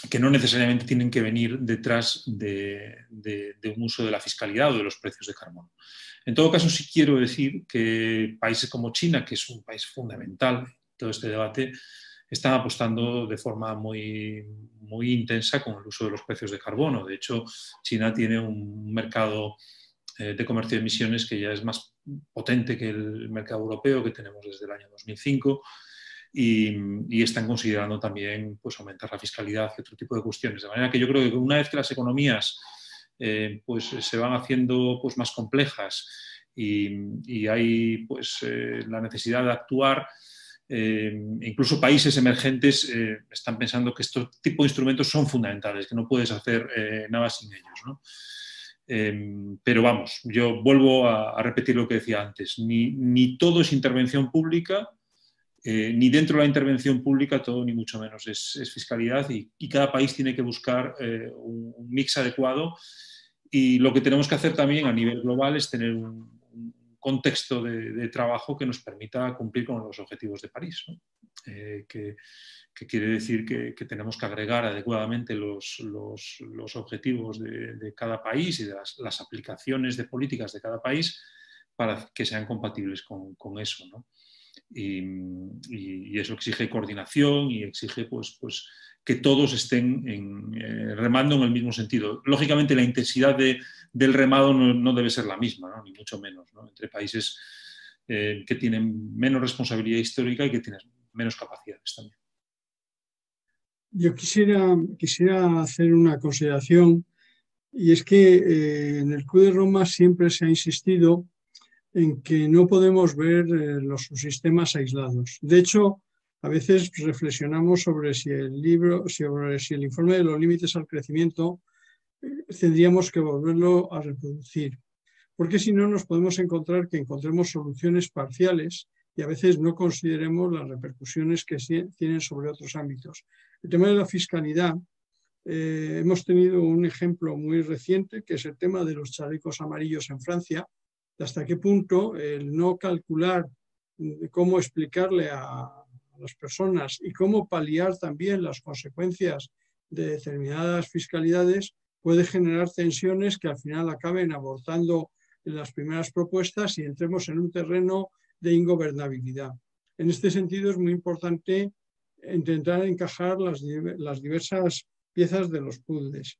Speaker 4: que no necesariamente tienen que venir detrás de un uso de la fiscalidad o de los precios de carbono. En todo caso, sí quiero decir que países como China, que es un país fundamental en todo este debate, están apostando de forma muy, muy intensa con el uso de los precios de carbono. De hecho, China tiene un mercado de comercio de emisiones que ya es más potente que el mercado europeo que tenemos desde el año 2005. Y están considerando también pues, aumentar la fiscalidad y otro tipo de cuestiones. De manera que yo creo que una vez que las economías pues, se van haciendo pues, más complejas y hay pues, la necesidad de actuar, incluso países emergentes están pensando que este tipo de instrumentos son fundamentales, que no puedes hacer nada sin ellos, ¿no? Pero vamos, yo vuelvo a repetir lo que decía antes, ni todo es intervención pública, ni dentro de la intervención pública todo, ni mucho menos es fiscalidad, y cada país tiene que buscar un mix adecuado, y lo que tenemos que hacer también a nivel global es tener un contexto de trabajo que nos permita cumplir con los objetivos de París, ¿no? Que quiere decir que tenemos que agregar adecuadamente los objetivos de cada país y de las aplicaciones de políticas de cada país para que sean compatibles con eso, ¿no? Y eso exige coordinación y exige pues que todos estén remando en el mismo sentido. Lógicamente la intensidad del remado no debe ser la misma, ¿no? Ni mucho menos, ¿no? Entre países que tienen menos responsabilidad histórica y que tienen menos capacidades también.
Speaker 2: Yo quisiera hacer una consideración, y es que en el Club de Roma siempre se ha insistido en que no podemos ver los subsistemas aislados. De hecho, a veces reflexionamos sobre si el informe de los límites al crecimiento tendríamos que volverlo a reproducir, porque si no nos podemos encontrar que encontremos soluciones parciales y a veces no consideremos las repercusiones que tienen sobre otros ámbitos. El tema de la fiscalidad, hemos tenido un ejemplo muy reciente, que es el tema de los chalecos amarillos en Francia. Hasta qué punto el no calcular cómo explicarle a las personas y cómo paliar también las consecuencias de determinadas fiscalidades puede generar tensiones que al final acaben abortando las primeras propuestas y entremos en un terreno de ingobernabilidad. En este sentido es muy importante intentar encajar las diversas piezas de los puzzles.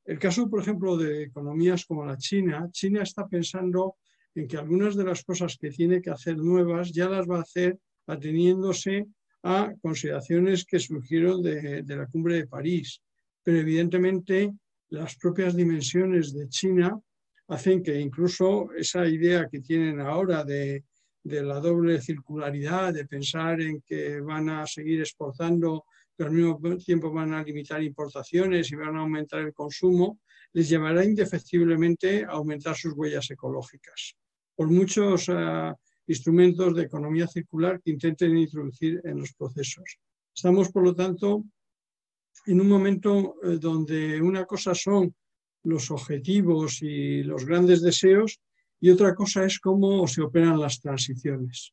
Speaker 2: El caso, por ejemplo, de economías como la China está pensando en que algunas de las cosas que tiene que hacer nuevas ya las va a hacer ateniéndose a consideraciones que surgieron de la cumbre de París. Pero evidentemente las propias dimensiones de China hacen que incluso esa idea que tienen ahora de de la doble circularidad, de pensar en que van a seguir exportando, pero al mismo tiempo van a limitar importaciones y van a aumentar el consumo, les llevará indefectiblemente a aumentar sus huellas ecológicas. Por muchos instrumentos de economía circular que intenten introducir en los procesos. Estamos, por lo tanto, en un momento donde una cosa son los objetivos y los grandes deseos y otra cosa es cómo se operan las transiciones.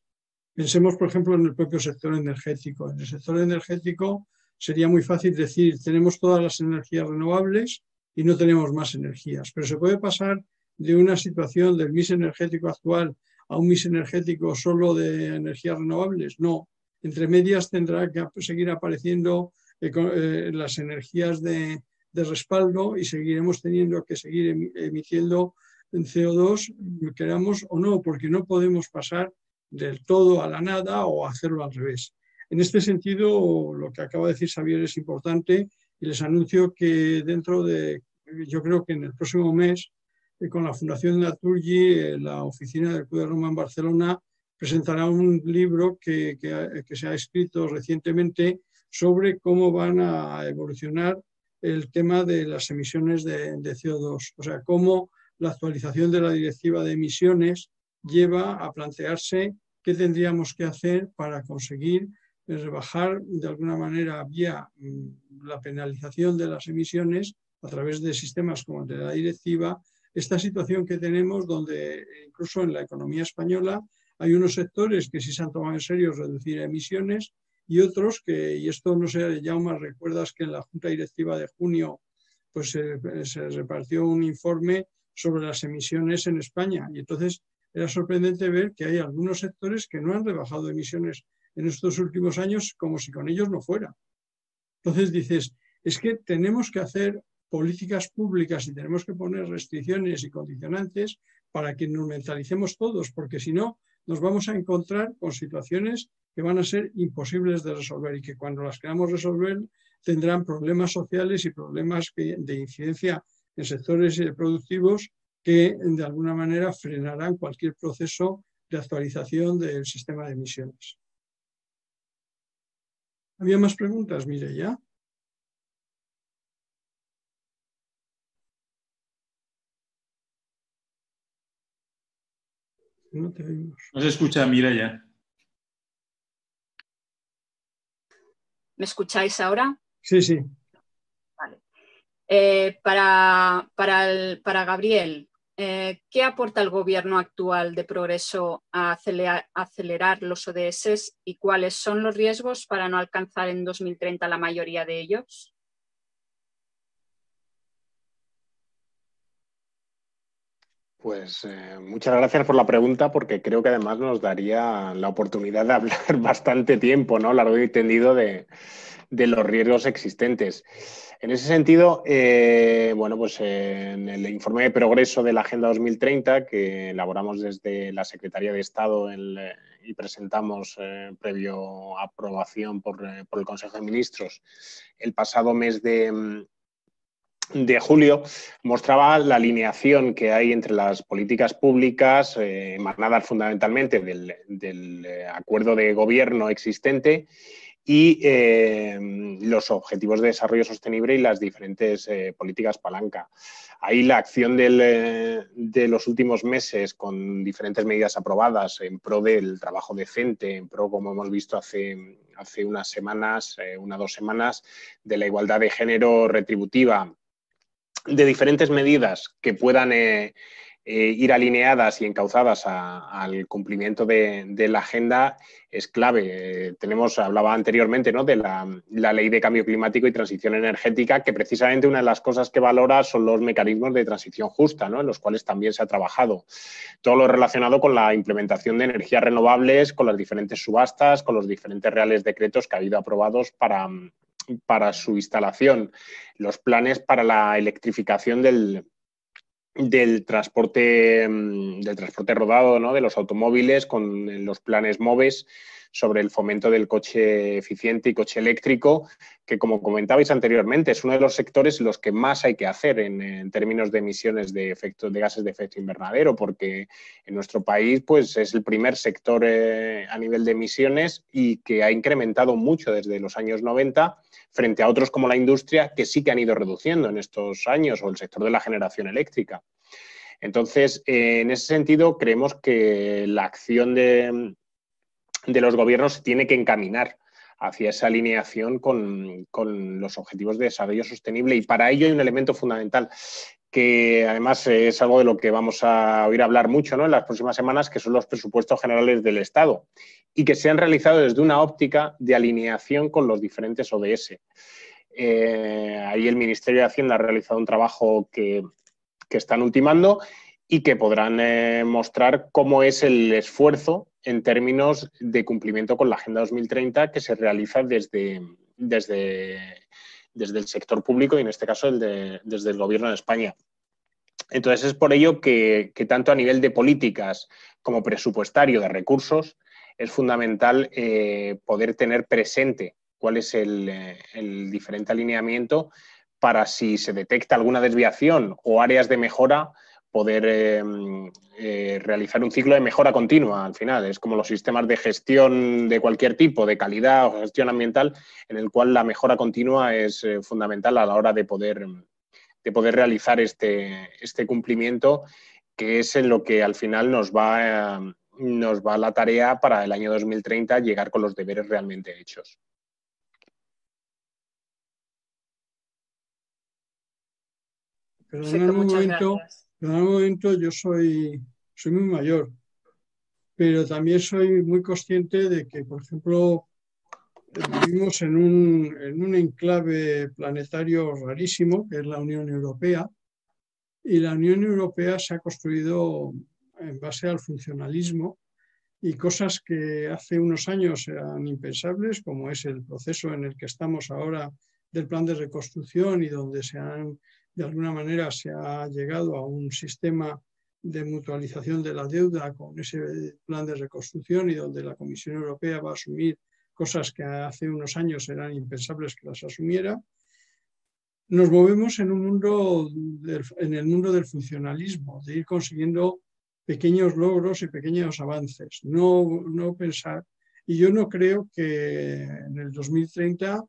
Speaker 2: Pensemos, por ejemplo, en el propio sector energético. En el sector energético sería muy fácil decir, tenemos todas las energías renovables y no tenemos más energías, pero se puede pasar de una situación del mix energético actual a un mix energético solo de energías renovables. No, entre medias tendrá que seguir apareciendo las energías de respaldo y seguiremos teniendo que seguir emitiendo CO2, queramos o no, porque no podemos pasar del todo a la nada o hacerlo al revés. En este sentido, lo que acaba de decir Xavier es importante y les anuncio que dentro de, yo creo que en el próximo mes, con la Fundación Naturgy, la oficina del Club de Roma en Barcelona presentará un libro que se ha escrito recientemente sobre cómo van a evolucionar el tema de las emisiones de CO2, o sea, cómo la actualización de la directiva de emisiones lleva a plantearse qué tendríamos que hacer para conseguir rebajar de alguna manera vía la penalización de las emisiones a través de sistemas como el de la directiva, esta situación que tenemos donde incluso en la economía española hay unos sectores que sí se han tomado en serio reducir emisiones y otros que, y esto no sé, Jaume, recuerdas que en la Junta Directiva de junio pues se repartió un informe sobre las emisiones en España y entonces era sorprendente ver que hay algunos sectores que no han rebajado emisiones en estos últimos años como si con ellos no fuera. Entonces dices, es que tenemos que hacer políticas públicas y tenemos que poner restricciones y condicionantes para que nos mentalicemos todos, porque si no nos vamos a encontrar con situaciones que van a ser imposibles de resolver y que cuando las queramos resolver tendrán problemas sociales y problemas de incidencia en sectores productivos que de alguna manera frenarán cualquier proceso de actualización del sistema de emisiones. ¿Había más preguntas, Mireia? No te oímos.
Speaker 4: No se escucha, Mireia.
Speaker 3: ¿Me escucháis ahora?
Speaker 2: Sí, sí.
Speaker 3: Vale. Para Gabriel, ¿qué aporta el gobierno actual de Progreso a acelerar los ODS y cuáles son los riesgos para no alcanzar en 2030 la mayoría de ellos?
Speaker 6: Pues muchas gracias por la pregunta, porque creo que además nos daría la oportunidad de hablar bastante tiempo, ¿no? Largo y tendido de los riesgos existentes. En ese sentido, bueno, pues en el informe de progreso de la Agenda 2030, que elaboramos desde la Secretaría de Estado y presentamos previo aprobación por el Consejo de Ministros el pasado mes de julio, mostraba la alineación que hay entre las políticas públicas emanadas fundamentalmente del acuerdo de gobierno existente y los objetivos de desarrollo sostenible y las diferentes políticas palanca. Ahí la acción de los últimos meses con diferentes medidas aprobadas en pro del trabajo decente, en pro, como hemos visto hace unas semanas, 2 semanas, de la igualdad de género retributiva, de diferentes medidas que puedan ir alineadas y encauzadas al cumplimiento de la agenda es clave. Hablaba anteriormente, ¿no?, de la Ley de Cambio Climático y Transición Energética, que precisamente una de las cosas que valora son los mecanismos de transición justa, ¿no?, en los cuales también se ha trabajado. Todo lo relacionado con la implementación de energías renovables, con las diferentes subastas, con los diferentes reales decretos que ha habido aprobados para su instalación, los planes para la electrificación del transporte rodado, ¿no?, de los automóviles, con los planes MOVES. sobre el fomento del coche eficiente y coche eléctrico, que como comentabais anteriormente, es uno de los sectores en los que más hay que hacer en términos de emisiones de gases de efecto invernadero, porque en nuestro país pues, es el primer sector a nivel de emisiones y que ha incrementado mucho desde los años 90 frente a otros como la industria que sí que han ido reduciendo en estos años, o el sector de la generación eléctrica. Entonces, en ese sentido, creemos que la acción de los gobiernos tiene que encaminar hacia esa alineación con los objetivos de desarrollo sostenible, y para ello hay un elemento fundamental que además es algo de lo que vamos a oír hablar mucho, ¿no?, en las próximas semanas, que son los presupuestos generales del Estado, y que se han realizado desde una óptica de alineación con los diferentes ODS. Ahí el Ministerio de Hacienda ha realizado un trabajo que están ultimando y que podrán mostrar cómo es el esfuerzo en términos de cumplimiento con la Agenda 2030 que se realiza desde el sector público, y en este caso desde el Gobierno de España. Entonces, es por ello que tanto a nivel de políticas como presupuestario de recursos es fundamental poder tener presente cuál es el diferente alineamiento para, si se detecta alguna desviación o áreas de mejora, poder realizar un ciclo de mejora continua. Al final es como los sistemas de gestión de cualquier tipo, de calidad o gestión ambiental, en el cual la mejora continua es fundamental a la hora de poder realizar este cumplimiento, que es en lo que al final nos va la tarea para el año 2030 llegar con los deberes realmente hechos.
Speaker 2: Perdóname un momento, yo soy muy mayor, pero también soy muy consciente de que, por ejemplo, vivimos en un enclave planetario rarísimo, que es la Unión Europea, y la Unión Europea se ha construido en base al funcionalismo, y cosas que hace unos años eran impensables, como es el proceso en el que estamos ahora del plan de reconstrucción, y donde de alguna manera se ha llegado a un sistema de mutualización de la deuda con ese plan de reconstrucción, y donde la Comisión Europea va a asumir cosas que hace unos años eran impensables que las asumiera. Nos movemos en el mundo del funcionalismo, de ir consiguiendo pequeños logros y pequeños avances, no pensar. Y yo no creo que en el 2030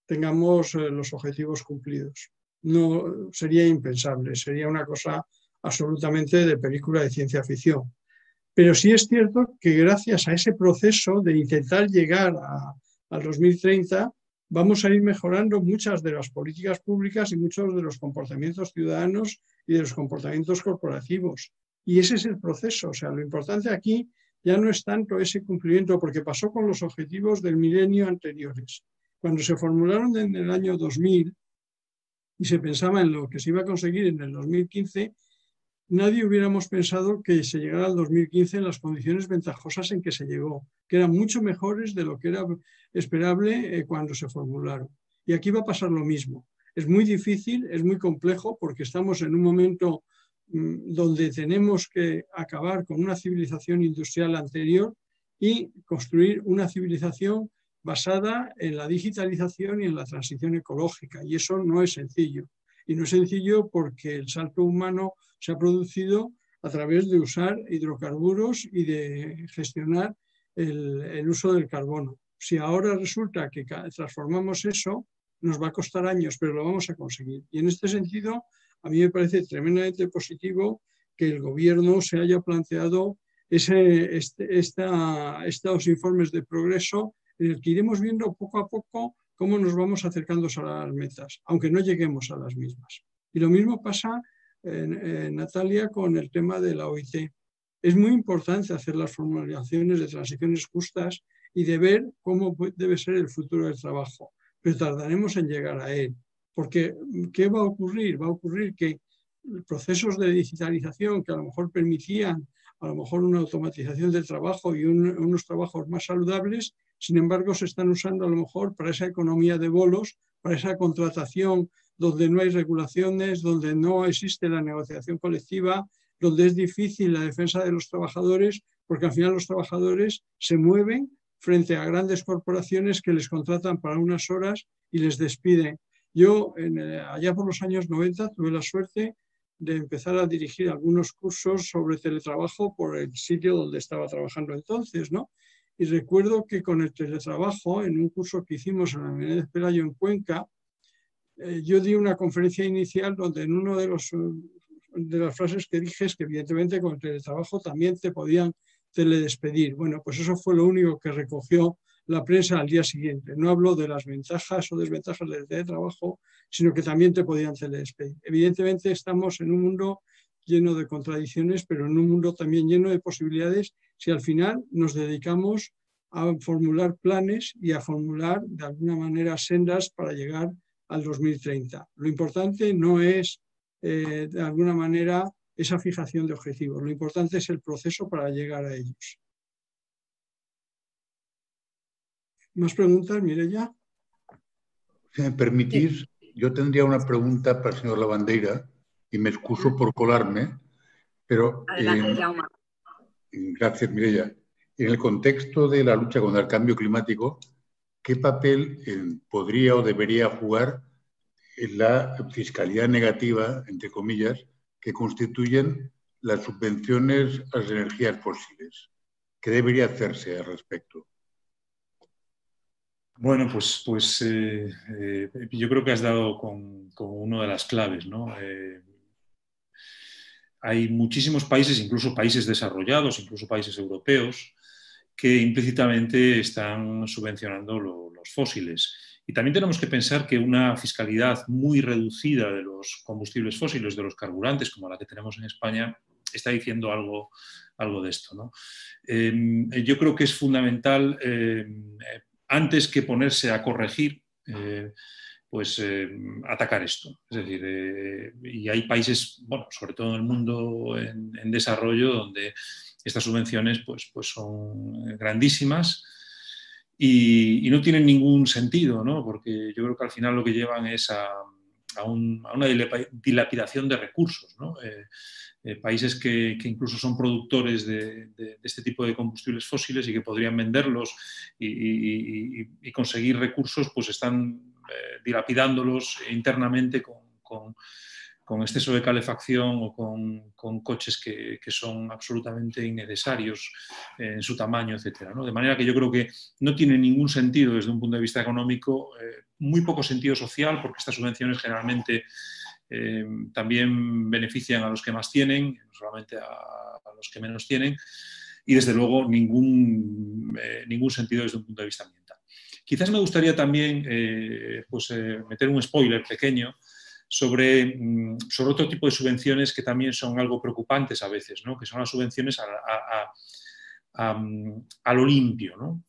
Speaker 2: tengamos los objetivos cumplidos. No, sería impensable, sería una cosa absolutamente de película de ciencia ficción. Pero sí es cierto que gracias a ese proceso de intentar llegar al 2030, vamos a ir mejorando muchas de las políticas públicas y muchos de los comportamientos ciudadanos y de los comportamientos corporativos. Y ese es el proceso. O sea, lo importante aquí ya no es tanto ese cumplimiento, porque pasó con los objetivos del milenio anteriores. Cuando se formularon en el año 2000 y se pensaba en lo que se iba a conseguir en el 2015, nadie hubiéramos pensado que se llegara al 2015 en las condiciones ventajosas en que se llegó, que eran mucho mejores de lo que era esperable cuando se formularon. Y aquí va a pasar lo mismo. Es muy difícil, es muy complejo, porque estamos en un momento donde tenemos que acabar con una civilización industrial anterior y construir una civilización basada en la digitalización y en la transición ecológica. Y eso no es sencillo. Y no es sencillo porque el salto humano se ha producido a través de usar hidrocarburos y de gestionar el uso del carbono. Si ahora resulta que transformamos eso, nos va a costar años, pero lo vamos a conseguir. Y en este sentido, a mí me parece tremendamente positivo que el gobierno se haya planteado estos informes de progreso, en el que iremos viendo poco a poco cómo nos vamos acercando a las metas, aunque no lleguemos a las mismas. Y lo mismo pasa, Natalia, con el tema de la OIT. Es muy importante hacer las formulaciones de transiciones justas y de ver cómo debe ser el futuro del trabajo, pero tardaremos en llegar a él. Porque, ¿qué va a ocurrir? Va a ocurrir que procesos de digitalización que a lo mejor permitían a lo mejor una automatización del trabajo y unos trabajos más saludables, sin embargo se están usando a lo mejor para esa economía de bolos, para esa contratación donde no hay regulaciones, donde no existe la negociación colectiva, donde es difícil la defensa de los trabajadores, porque al final los trabajadores se mueven frente a grandes corporaciones que les contratan para unas horas y les despiden. Yo, allá por los años 90, tuve la suerte de empezar a dirigir algunos cursos sobre teletrabajo por el sitio donde estaba trabajando entonces, ¿no? Y recuerdo que con el teletrabajo, en un curso que hicimos en la Menéndez Pelayo en Cuenca, yo di una conferencia inicial donde en uno de las frases que dije es que evidentemente con el teletrabajo también te podían teledespedir. Bueno, pues eso fue lo único que recogió la prensa al día siguiente. No habló de las ventajas o desventajas del teletrabajo, sino que también te podían teledespedir. Evidentemente estamos en un mundo lleno de contradicciones, pero en un mundo también lleno de posibilidades si al final nos dedicamos a formular planes y a formular de alguna manera sendas para llegar al 2030. Lo importante no es, de alguna manera, esa fijación de objetivos. Lo importante es el proceso para llegar a ellos. ¿Más preguntas, Mireia?
Speaker 1: Si me permitís, yo tendría una pregunta para el señor Lavandeira y me excuso por colarme, pero...
Speaker 3: Adelante, Jaume.
Speaker 1: Gracias, Mireia. En el contexto de la lucha contra el cambio climático, ¿qué papel podría o debería jugar en la fiscalidad negativa, entre comillas, que constituyen las subvenciones a las energías fósiles? ¿Qué debería hacerse al respecto?
Speaker 4: Bueno, pues yo creo que has dado con una de las claves, ¿no? Hay muchísimos países, incluso países desarrollados, incluso países europeos, que implícitamente están subvencionando los fósiles. Y también tenemos que pensar que una fiscalidad muy reducida de los combustibles fósiles, de los carburantes, como la que tenemos en España, está diciendo algo de esto, ¿no? Yo creo que es fundamental, antes que ponerse a corregir, atacar esto. Es decir, y hay países, bueno, sobre todo en el mundo en desarrollo, donde estas subvenciones pues son grandísimas y no tienen ningún sentido, ¿no? Porque yo creo que al final lo que llevan es a una dilapidación de recursos, ¿no? Países que incluso son productores de este tipo de combustibles fósiles y que podrían venderlos y conseguir recursos, pues están dilapidándolos internamente con exceso de calefacción o con coches que son absolutamente innecesarios en su tamaño, etcétera, ¿no? De manera que yo creo que no tiene ningún sentido desde un punto de vista económico, muy poco sentido social, porque estas subvenciones generalmente también benefician a los que más tienen, no solamente a los que menos tienen, y desde luego ningún sentido desde un punto de vista ambiental. Quizás me gustaría también meter un spoiler pequeño sobre otro tipo de subvenciones que también son algo preocupantes a veces, ¿no? Que son las subvenciones a lo limpio, ¿no?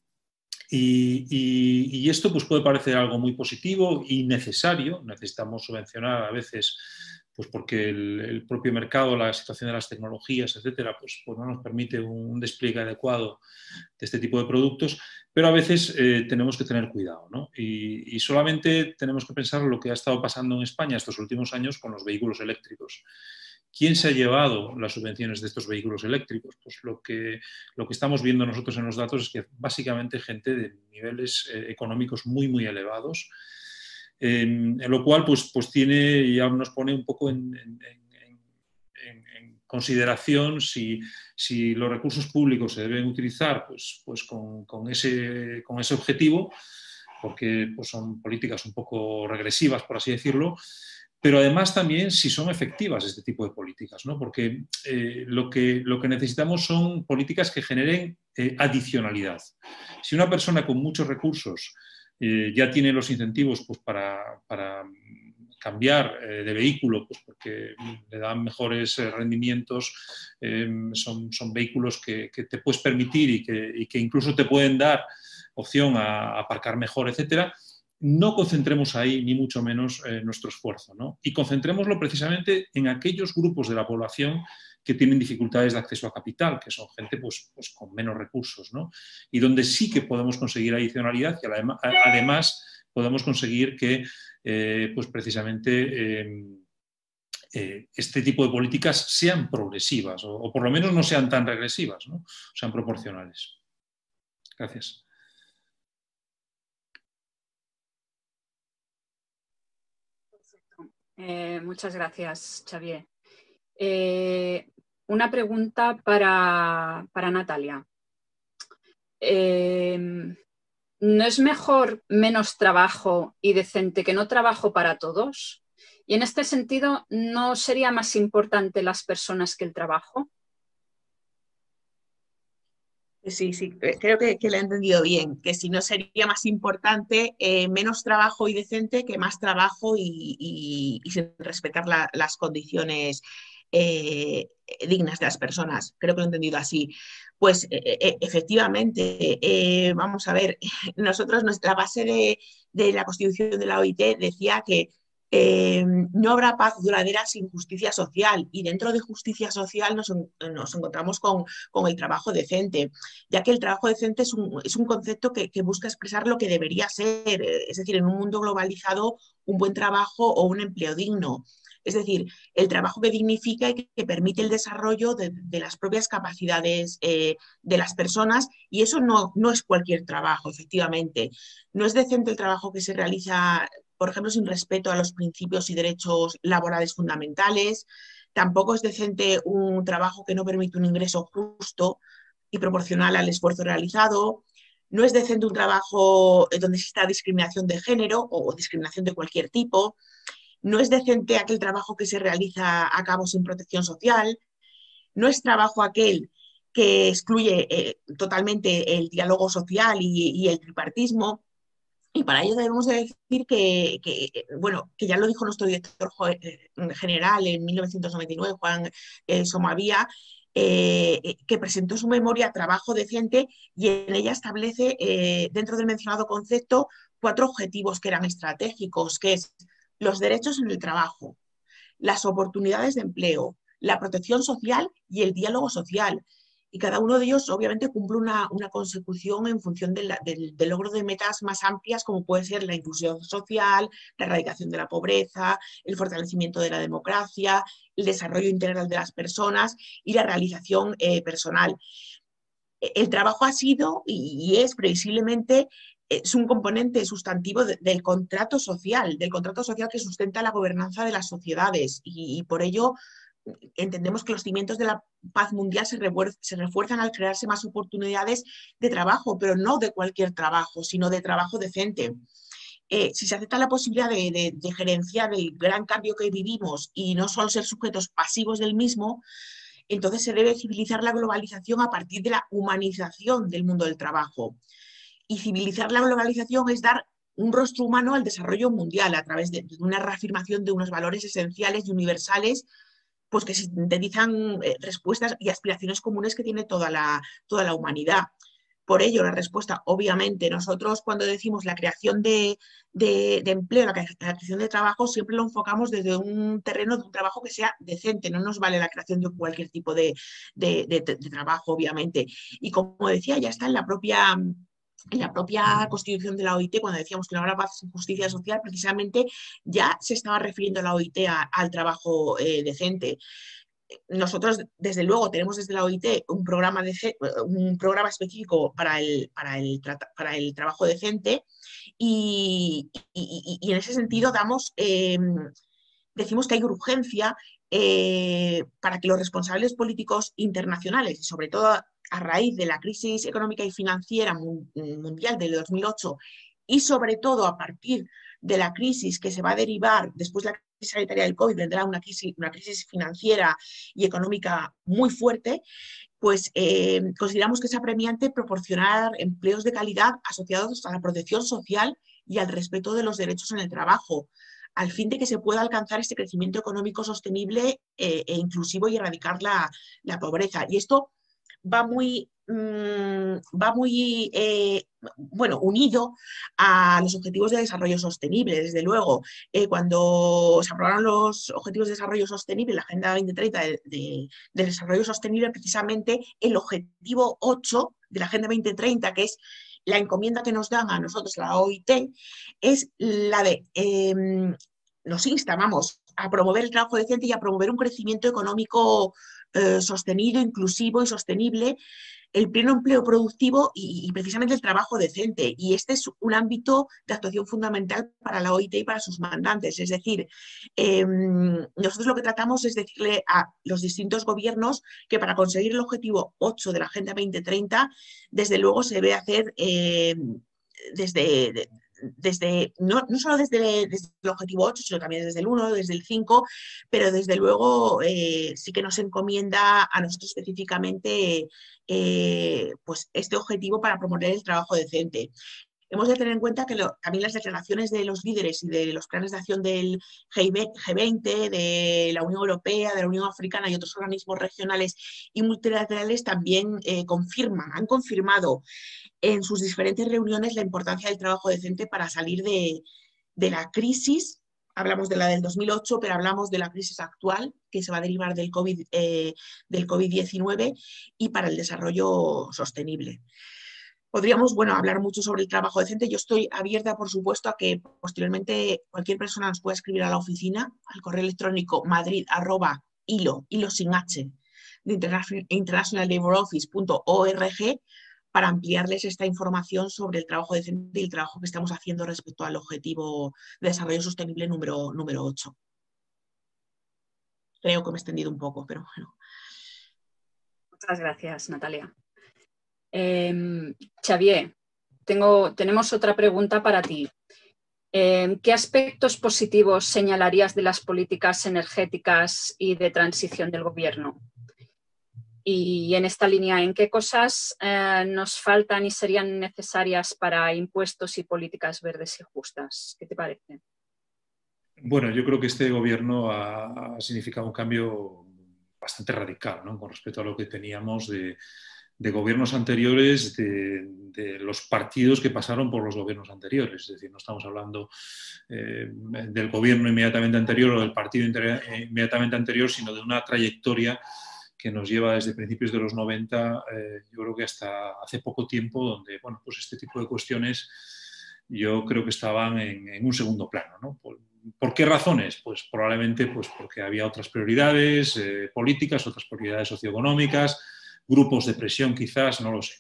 Speaker 4: Y esto pues, puede parecer algo muy positivo y necesario. Necesitamos subvencionar a veces pues porque el propio mercado, la situación de las tecnologías, etcétera, pues no nos permite un despliegue adecuado de este tipo de productos, pero a veces tenemos que tener cuidado, ¿no? Y solamente tenemos que pensar lo que ha estado pasando en España estos últimos años con los vehículos eléctricos. ¿Quién se ha llevado las subvenciones de estos vehículos eléctricos? Pues lo que estamos viendo nosotros en los datos es que básicamente gente de niveles económicos muy, muy elevados, en lo cual pues ya nos pone un poco en consideración si los recursos públicos se deben utilizar pues con ese objetivo, porque pues son políticas un poco regresivas, por así decirlo, pero además también si son efectivas este tipo de políticas, ¿no? Porque lo que necesitamos son políticas que generen adicionalidad. Si una persona con muchos recursos ya tiene los incentivos pues, para cambiar de vehículo, pues porque le dan mejores rendimientos, son vehículos que te puedes permitir y que incluso te pueden dar opción a aparcar mejor, etcétera. No concentremos ahí ni mucho menos nuestro esfuerzo, ¿no? Y concentrémoslo precisamente en aquellos grupos de la población que tienen dificultades de acceso a capital, que son gente pues con menos recursos, ¿no? Y donde sí que podemos conseguir adicionalidad y además podemos conseguir que pues precisamente este tipo de políticas sean progresivas o por lo menos no sean tan regresivas, ¿no? Sean proporcionales. Gracias.
Speaker 3: Muchas gracias, Xavier. Una pregunta para Natalia. ¿No es mejor menos trabajo y decente que no trabajo para todos? Y en este sentido, ¿no sería más importante las personas que el trabajo?
Speaker 5: Sí, creo que lo he entendido bien, que si no sería más importante menos trabajo y decente que más trabajo y sin respetar las condiciones dignas de las personas. Creo que lo he entendido así. Pues efectivamente, vamos a ver, nosotros, nuestra base de la Constitución de la OIT decía que no habrá paz duradera sin justicia social, y dentro de justicia social nos encontramos con el trabajo decente, ya que el trabajo decente es un concepto que busca expresar lo que debería ser, es decir, en un mundo globalizado, un buen trabajo o un empleo digno. Es decir, el trabajo que dignifica y que permite el desarrollo de las propias capacidades de las personas, y eso no es cualquier trabajo, efectivamente. No es decente el trabajo que se realiza, por ejemplo, sin respeto a los principios y derechos laborales fundamentales. Tampoco es decente un trabajo que no permite un ingreso justo y proporcional al esfuerzo realizado. No es decente un trabajo donde exista discriminación de género o discriminación de cualquier tipo. No es decente aquel trabajo que se realiza a cabo sin protección social. No es trabajo aquel que excluye totalmente el diálogo social y el tripartismo. Y para ello debemos de decir bueno, que ya lo dijo nuestro director general en 1999, Juan Somavía, que presentó su memoria Trabajo Decente, y en ella establece, dentro del mencionado concepto, 4 objetivos que eran estratégicos, que es los derechos en el trabajo, las oportunidades de empleo, la protección social y el diálogo social. Y cada uno de ellos obviamente cumple una consecución en función del logro de metas más amplias, como puede ser la inclusión social, la erradicación de la pobreza, el fortalecimiento de la democracia, el desarrollo integral de las personas y la realización personal. El trabajo ha sido y es previsiblemente es un componente sustantivo del contrato social que sustenta la gobernanza de las sociedades, y por ello entendemos que los cimientos de la paz mundial se refuerzan al crearse más oportunidades de trabajo, pero no de cualquier trabajo, sino de trabajo decente. Si se acepta la posibilidad de gerenciar el gran cambio que vivimos y no solo ser sujetos pasivos del mismo, entonces se debe civilizar la globalización a partir de la humanización del mundo del trabajo. Y civilizar la globalización es dar un rostro humano al desarrollo mundial a través de una reafirmación de unos valores esenciales y universales, pues que sintetizan respuestas y aspiraciones comunes que tiene toda la humanidad. Por ello, la respuesta, obviamente, nosotros cuando decimos la creación de empleo, la creación de trabajo, siempre lo enfocamos desde un terreno de un trabajo que sea decente. No nos vale la creación de cualquier tipo de trabajo, obviamente. Y como decía, ya está en la propia Constitución de la OIT, cuando decíamos que no habrá paz sin justicia social, precisamente ya se estaba refiriendo la OIT al trabajo decente. Nosotros, desde luego, tenemos desde la OIT un programa específico para el trabajo decente, y en ese sentido decimos que hay urgencia para que los responsables políticos internacionales, y sobre todo a raíz de la crisis económica y financiera mundial del 2008, y sobre todo a partir de la crisis que se va a derivar después de la crisis sanitaria del COVID, vendrá una crisis financiera y económica muy fuerte, pues consideramos que es apremiante proporcionar empleos de calidad asociados a la protección social y al respeto de los derechos en el trabajo, al fin de que se pueda alcanzar este crecimiento económico sostenible e inclusivo, y erradicar la pobreza. Y esto va muy unido a los objetivos de desarrollo sostenible. Desde luego, cuando se aprobaron los objetivos de desarrollo sostenible, la Agenda 2030 de desarrollo sostenible, precisamente el objetivo 8 de la Agenda 2030, que es la encomienda que nos dan a nosotros la OIT, es la de nos insta, a promover el trabajo decente y a promover un crecimiento económico sostenido, inclusivo y sostenible, el pleno empleo productivo y precisamente el trabajo decente. Y este es un ámbito de actuación fundamental para la OIT y para sus mandantes. Es decir, nosotros lo que tratamos es decirle a los distintos gobiernos que para conseguir el objetivo 8 de la Agenda 2030, desde luego se debe hacer no solo desde el objetivo 8, sino también desde el 1, desde el 5, pero desde luego sí que nos encomienda a nosotros específicamente pues este objetivo para promover el trabajo decente. Hemos de tener en cuenta que también las declaraciones de los líderes y de los planes de acción del G20, de la Unión Europea, de la Unión Africana y otros organismos regionales y multilaterales también han confirmado en sus diferentes reuniones la importancia del trabajo decente para salir de la crisis. Hablamos de la del 2008, pero hablamos de la crisis actual que se va a derivar del COVID-19 y para el desarrollo sostenible. Podríamos, hablar mucho sobre el trabajo decente. Yo estoy abierta, por supuesto, a que posteriormente cualquier persona nos pueda escribir a la oficina, al correo electrónico madrid@hilo sin H, de internationallaboroffice.org, para ampliarles esta información sobre el trabajo decente y el trabajo que estamos haciendo respecto al objetivo de desarrollo sostenible número 8. Creo que me he extendido un poco, pero bueno.
Speaker 3: Muchas gracias, Natalia. Xavier, tenemos otra pregunta para ti. ¿Qué aspectos positivos señalarías de las políticas energéticas y de transición del gobierno? Y en esta línea, ¿en qué cosas nos faltan y serían necesarias para impuestos y políticas verdes y justas? ¿Qué te parece?
Speaker 4: Bueno, yo creo que este gobierno ha significado un cambio bastante radical, ¿no?, con respecto a lo que teníamos de gobiernos anteriores, de los partidos que pasaron por los gobiernos anteriores. Es decir, no estamos hablando del gobierno inmediatamente anterior o del partido inmediatamente anterior, sino de una trayectoria que nos lleva desde principios de los 90, yo creo que hasta hace poco tiempo, donde pues este tipo de cuestiones yo creo que estaban en un segundo plano, ¿no? ¿Por qué razones? Pues probablemente porque había otras prioridades políticas, otras prioridades socioeconómicas, grupos de presión quizás, no lo sé.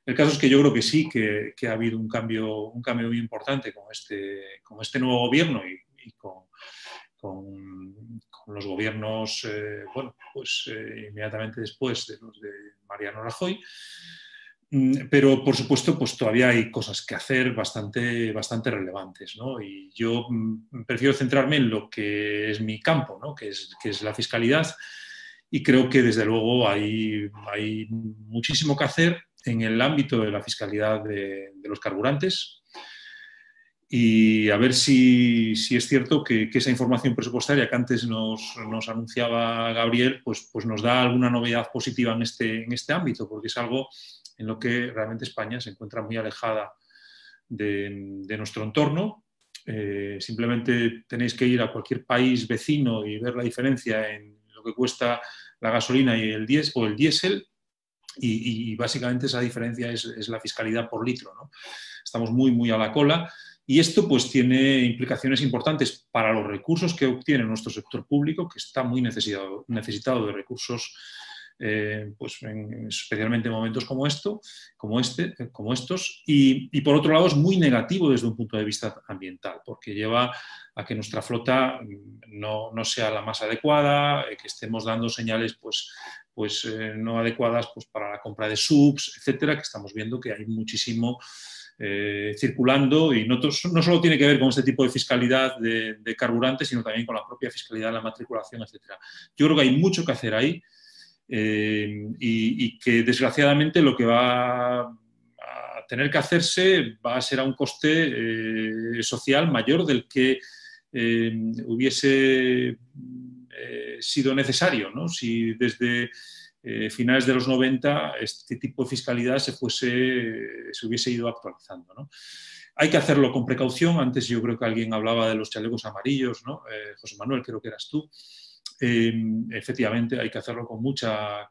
Speaker 4: El caso es que yo creo que sí, que ha habido un cambio muy importante con este nuevo gobierno y con los gobiernos, inmediatamente después de los de Mariano Rajoy. Pero, por supuesto, pues todavía hay cosas que hacer bastante relevantes, ¿no? Y yo prefiero centrarme en lo que es mi campo, ¿no?, que es la fiscalidad. Y creo que, desde luego, hay muchísimo que hacer en el ámbito de la fiscalidad de los carburantes. Y a ver si es cierto que esa información presupuestaria que antes nos anunciaba Gabriel, pues nos da alguna novedad positiva en este ámbito, porque es algo en lo que realmente España se encuentra muy alejada de nuestro entorno. Simplemente tenéis que ir a cualquier país vecino y ver la diferencia en lo que cuesta la gasolina y el diésel, y básicamente esa diferencia es la fiscalidad por litro, ¿no? Estamos muy, muy a la cola, y esto pues tiene implicaciones importantes para los recursos que obtiene nuestro sector público, que está muy necesitado de recursos, especialmente en momentos como estos, y por otro lado es muy negativo desde un punto de vista ambiental, porque lleva a que nuestra flota no sea la más adecuada, que estemos dando señales no adecuadas para la compra de subs, etcétera, que estamos viendo que hay muchísimo circulando, y no solo tiene que ver con este tipo de fiscalidad de carburantes, sino también con la propia fiscalidad de la matriculación, etcétera. Yo creo que hay mucho que hacer ahí, y que desgraciadamente lo que va a tener que hacerse va a ser a un coste social mayor del que hubiese sido necesario, ¿no?, si desde finales de los 90 este tipo de fiscalidad se hubiese ido actualizando, ¿no? Hay que hacerlo con precaución. Antes yo creo que alguien hablaba de los chalecos amarillos, ¿no? José Manuel, creo que eras tú. Efectivamente hay que hacerlo con mucha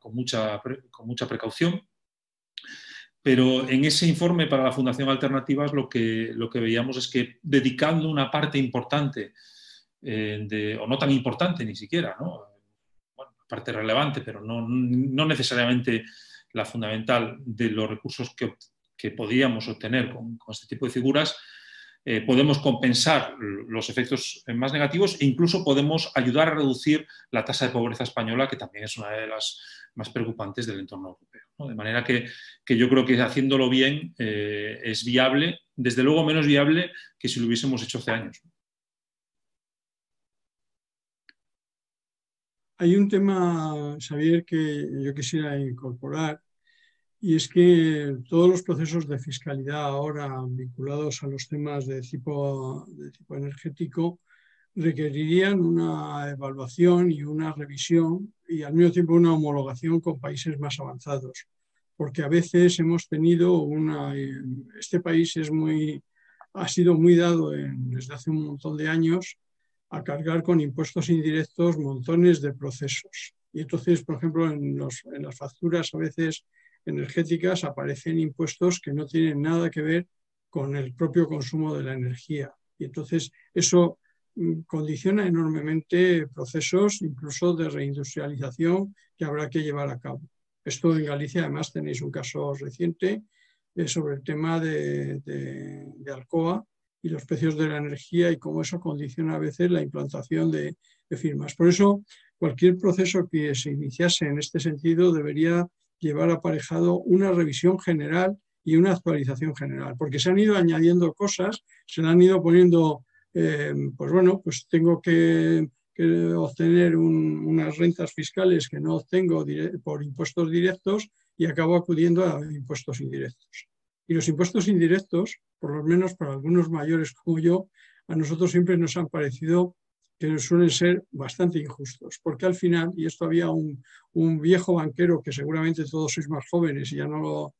Speaker 4: precaución, pero en ese informe para la Fundación Alternativas lo que veíamos es que, dedicando una parte importante, o no tan importante ni siquiera, ¿no?, parte relevante, pero no necesariamente la fundamental de los recursos que podíamos obtener con este tipo de figuras, podemos compensar los efectos más negativos e incluso podemos ayudar a reducir la tasa de pobreza española, que también es una de las más preocupantes del entorno europeo, ¿no? De manera que yo creo que haciéndolo bien es viable, desde luego menos viable que si lo hubiésemos hecho hace años.
Speaker 2: Hay un tema, Xavier, que yo quisiera incorporar, y es que todos los procesos de fiscalidad ahora vinculados a los temas de tipo energético requerirían una evaluación y una revisión y al mismo tiempo una homologación con países más avanzados, porque a veces hemos tenido este país ha sido muy dado desde hace un montón de años a cargar con impuestos indirectos montones de procesos. Y entonces, por ejemplo, en las facturas a veces energéticas aparecen impuestos que no tienen nada que ver con el propio consumo de la energía. Y entonces eso condiciona enormemente procesos incluso de reindustrialización que habrá que llevar a cabo. Esto en Galicia además tenéis un caso reciente sobre el tema de Alcoa y los precios de la energía y cómo eso condiciona a veces la implantación de firmas. Por eso cualquier proceso que se iniciase en este sentido debería llevar aparejado una revisión general y una actualización general, porque se han ido añadiendo cosas, se le han ido poniendo, pues bueno, pues tengo que obtener unas rentas fiscales que no obtengo por impuestos directos y acabo acudiendo a impuestos indirectos. Y los impuestos indirectos, por lo menos para algunos mayores como yo, a nosotros siempre nos han parecido que suelen ser bastante injustos, porque al final, y esto había un viejo banquero que seguramente todos sois más jóvenes y ya no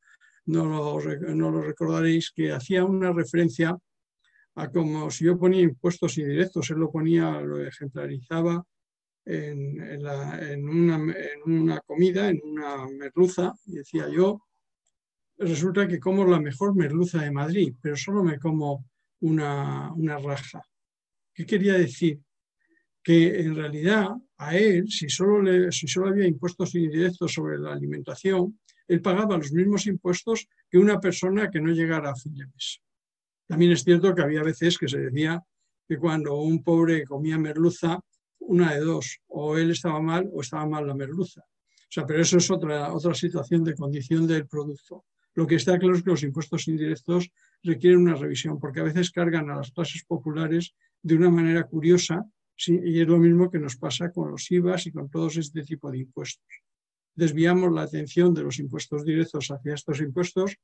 Speaker 2: lo recordaréis, que hacía una referencia a como si yo ponía impuestos indirectos, él lo ejemplarizaba en una comida, en una merluza, y decía yo, resulta que como la mejor merluza de Madrid, pero solo me como una raja. ¿Qué quería decir? Que en realidad a él, si solo había impuestos indirectos sobre la alimentación, él pagaba los mismos impuestos que una persona que no llegara a fin de mes. También es cierto que había veces que se decía que cuando un pobre comía merluza, una de dos, o él estaba mal o estaba mal la merluza. O sea, pero eso es otra situación de condición del producto. Lo que está claro es que los impuestos indirectos requieren una revisión, porque a veces cargan a las clases populares de una manera curiosa, sí, y es lo mismo que nos pasa con los IVAs y con todos este tipo de impuestos. Desviamos la atención de los impuestos directos hacia estos impuestos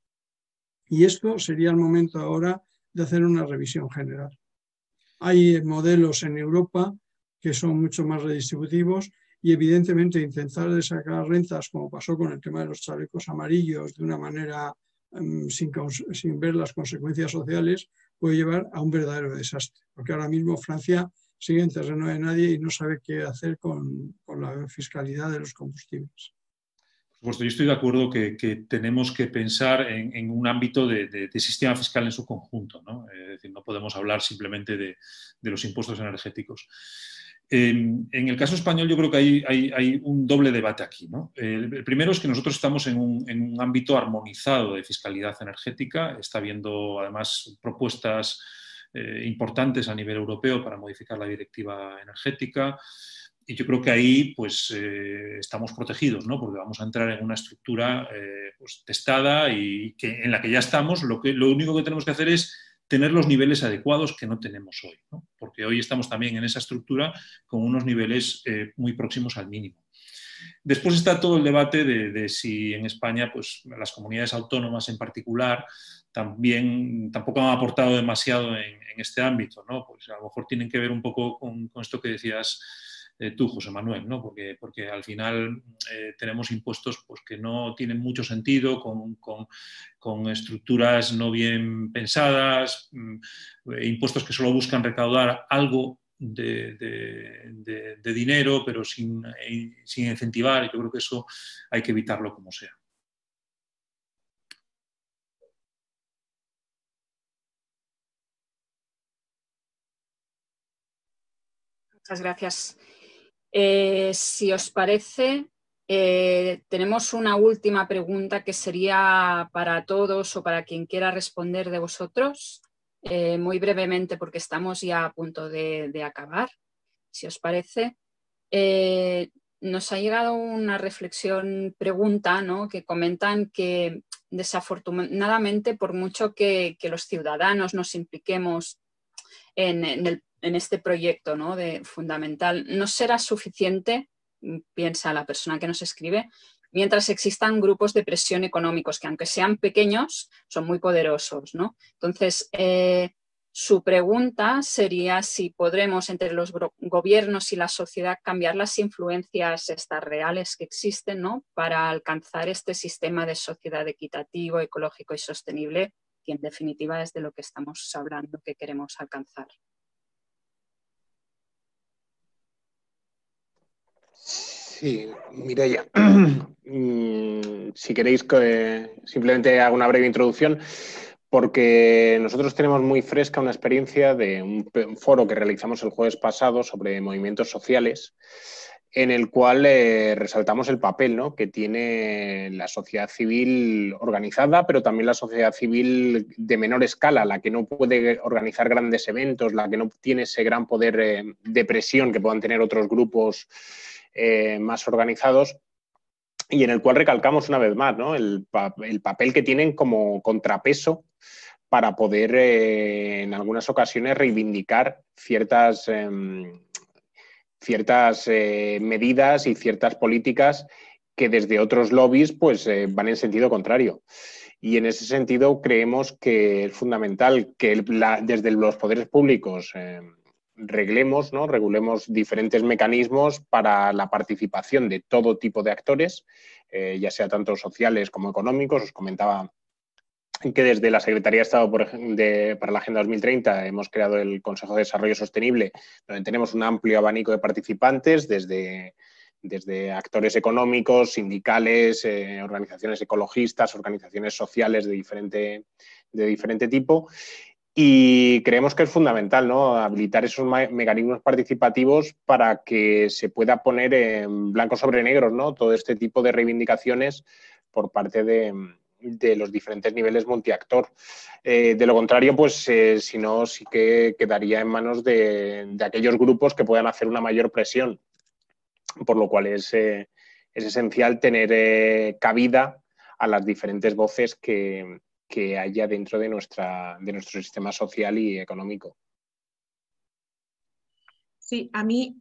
Speaker 2: y esto sería el momento ahora de hacer una revisión general. Hay modelos en Europa que son mucho más redistributivos y evidentemente intentar sacar rentas, como pasó con el tema de los chalecos amarillos, de una manera sin ver las consecuencias sociales, puede llevar a un verdadero desastre. Porque ahora mismo Francia sigue en terreno de nadie y no sabe qué hacer con la fiscalidad de los combustibles.
Speaker 4: Por supuesto, yo estoy de acuerdo que tenemos que pensar en un ámbito de sistema fiscal en su conjunto, ¿no? Es decir, no podemos hablar simplemente de los impuestos energéticos. En el caso español yo creo que hay un doble debate aquí, ¿no? El primero es que nosotros estamos en un ámbito armonizado de fiscalidad energética. Está habiendo además propuestas importantes a nivel europeo para modificar la directiva energética. Y yo creo que ahí pues, estamos protegidos, ¿no? Porque vamos a entrar en una estructura pues, testada y en la que ya estamos. Lo único que tenemos que hacer es tener los niveles adecuados que no tenemos hoy, ¿no? Porque hoy estamos también en esa estructura con unos niveles muy próximos al mínimo. Después está todo el debate de si en España pues, las comunidades autónomas en particular tampoco han aportado demasiado en este ámbito, ¿no? Pues a lo mejor tienen que ver un poco con esto que decías tú, José Manuel, ¿no? Porque al final tenemos impuestos pues, que no tienen mucho sentido, con estructuras no bien pensadas, impuestos que solo buscan recaudar algo de dinero, pero sin incentivar. Yo creo que eso hay que evitarlo como sea.
Speaker 3: Muchas gracias. Si os parece, Tenemos una última pregunta que sería para todos o para quien quiera responder de vosotros, muy brevemente porque estamos ya a punto de acabar, si os parece. Nos ha llegado una pregunta, ¿no? Que comentan que desafortunadamente, por mucho que los ciudadanos nos impliquemos en este proyecto, ¿no? Fundamental, no será suficiente, piensa la persona que nos escribe, mientras existan grupos de presión económicos que, aunque sean pequeños, son muy poderosos, ¿no? Entonces, su pregunta sería si podremos entre los gobiernos y la sociedad cambiar las influencias estas reales que existen, ¿no? Para alcanzar este sistema de sociedad equitativo, ecológico y sostenible, que en definitiva es de lo que estamos hablando, que queremos alcanzar.
Speaker 6: Sí, Mireia, si queréis que simplemente hago una breve introducción, porque nosotros tenemos muy fresca una experiencia de un foro que realizamos el jueves pasado sobre movimientos sociales, en el cual resaltamos el papel, ¿no?, que tiene la sociedad civil organizada, pero también la sociedad civil de menor escala, la que no puede organizar grandes eventos, la que no tiene ese gran poder de presión que puedan tener otros grupos más organizados, y en el cual recalcamos una vez más, ¿no?, el papel que tienen como contrapeso para poder en algunas ocasiones reivindicar ciertas medidas y ciertas políticas que desde otros lobbies pues, van en sentido contrario. Y en ese sentido creemos que es fundamental que desde los poderes públicos regulemos diferentes mecanismos para la participación de todo tipo de actores, ya sea tanto sociales como económicos. Os comentaba que desde la Secretaría de Estado para la Agenda 2030 hemos creado el Consejo de Desarrollo Sostenible, donde tenemos un amplio abanico de participantes, desde actores económicos, sindicales, organizaciones ecologistas, organizaciones sociales de diferente tipo. Y creemos que es fundamental, ¿no?, habilitar esos mecanismos participativos para que se pueda poner en blanco sobre negro, ¿no?, todo este tipo de reivindicaciones por parte de los diferentes niveles multiactor. De lo contrario, pues si no, sí que quedaría en manos de aquellos grupos que puedan hacer una mayor presión, por lo cual es esencial tener cabida a las diferentes voces que haya dentro de nuestro sistema social y económico.
Speaker 5: Sí, a mí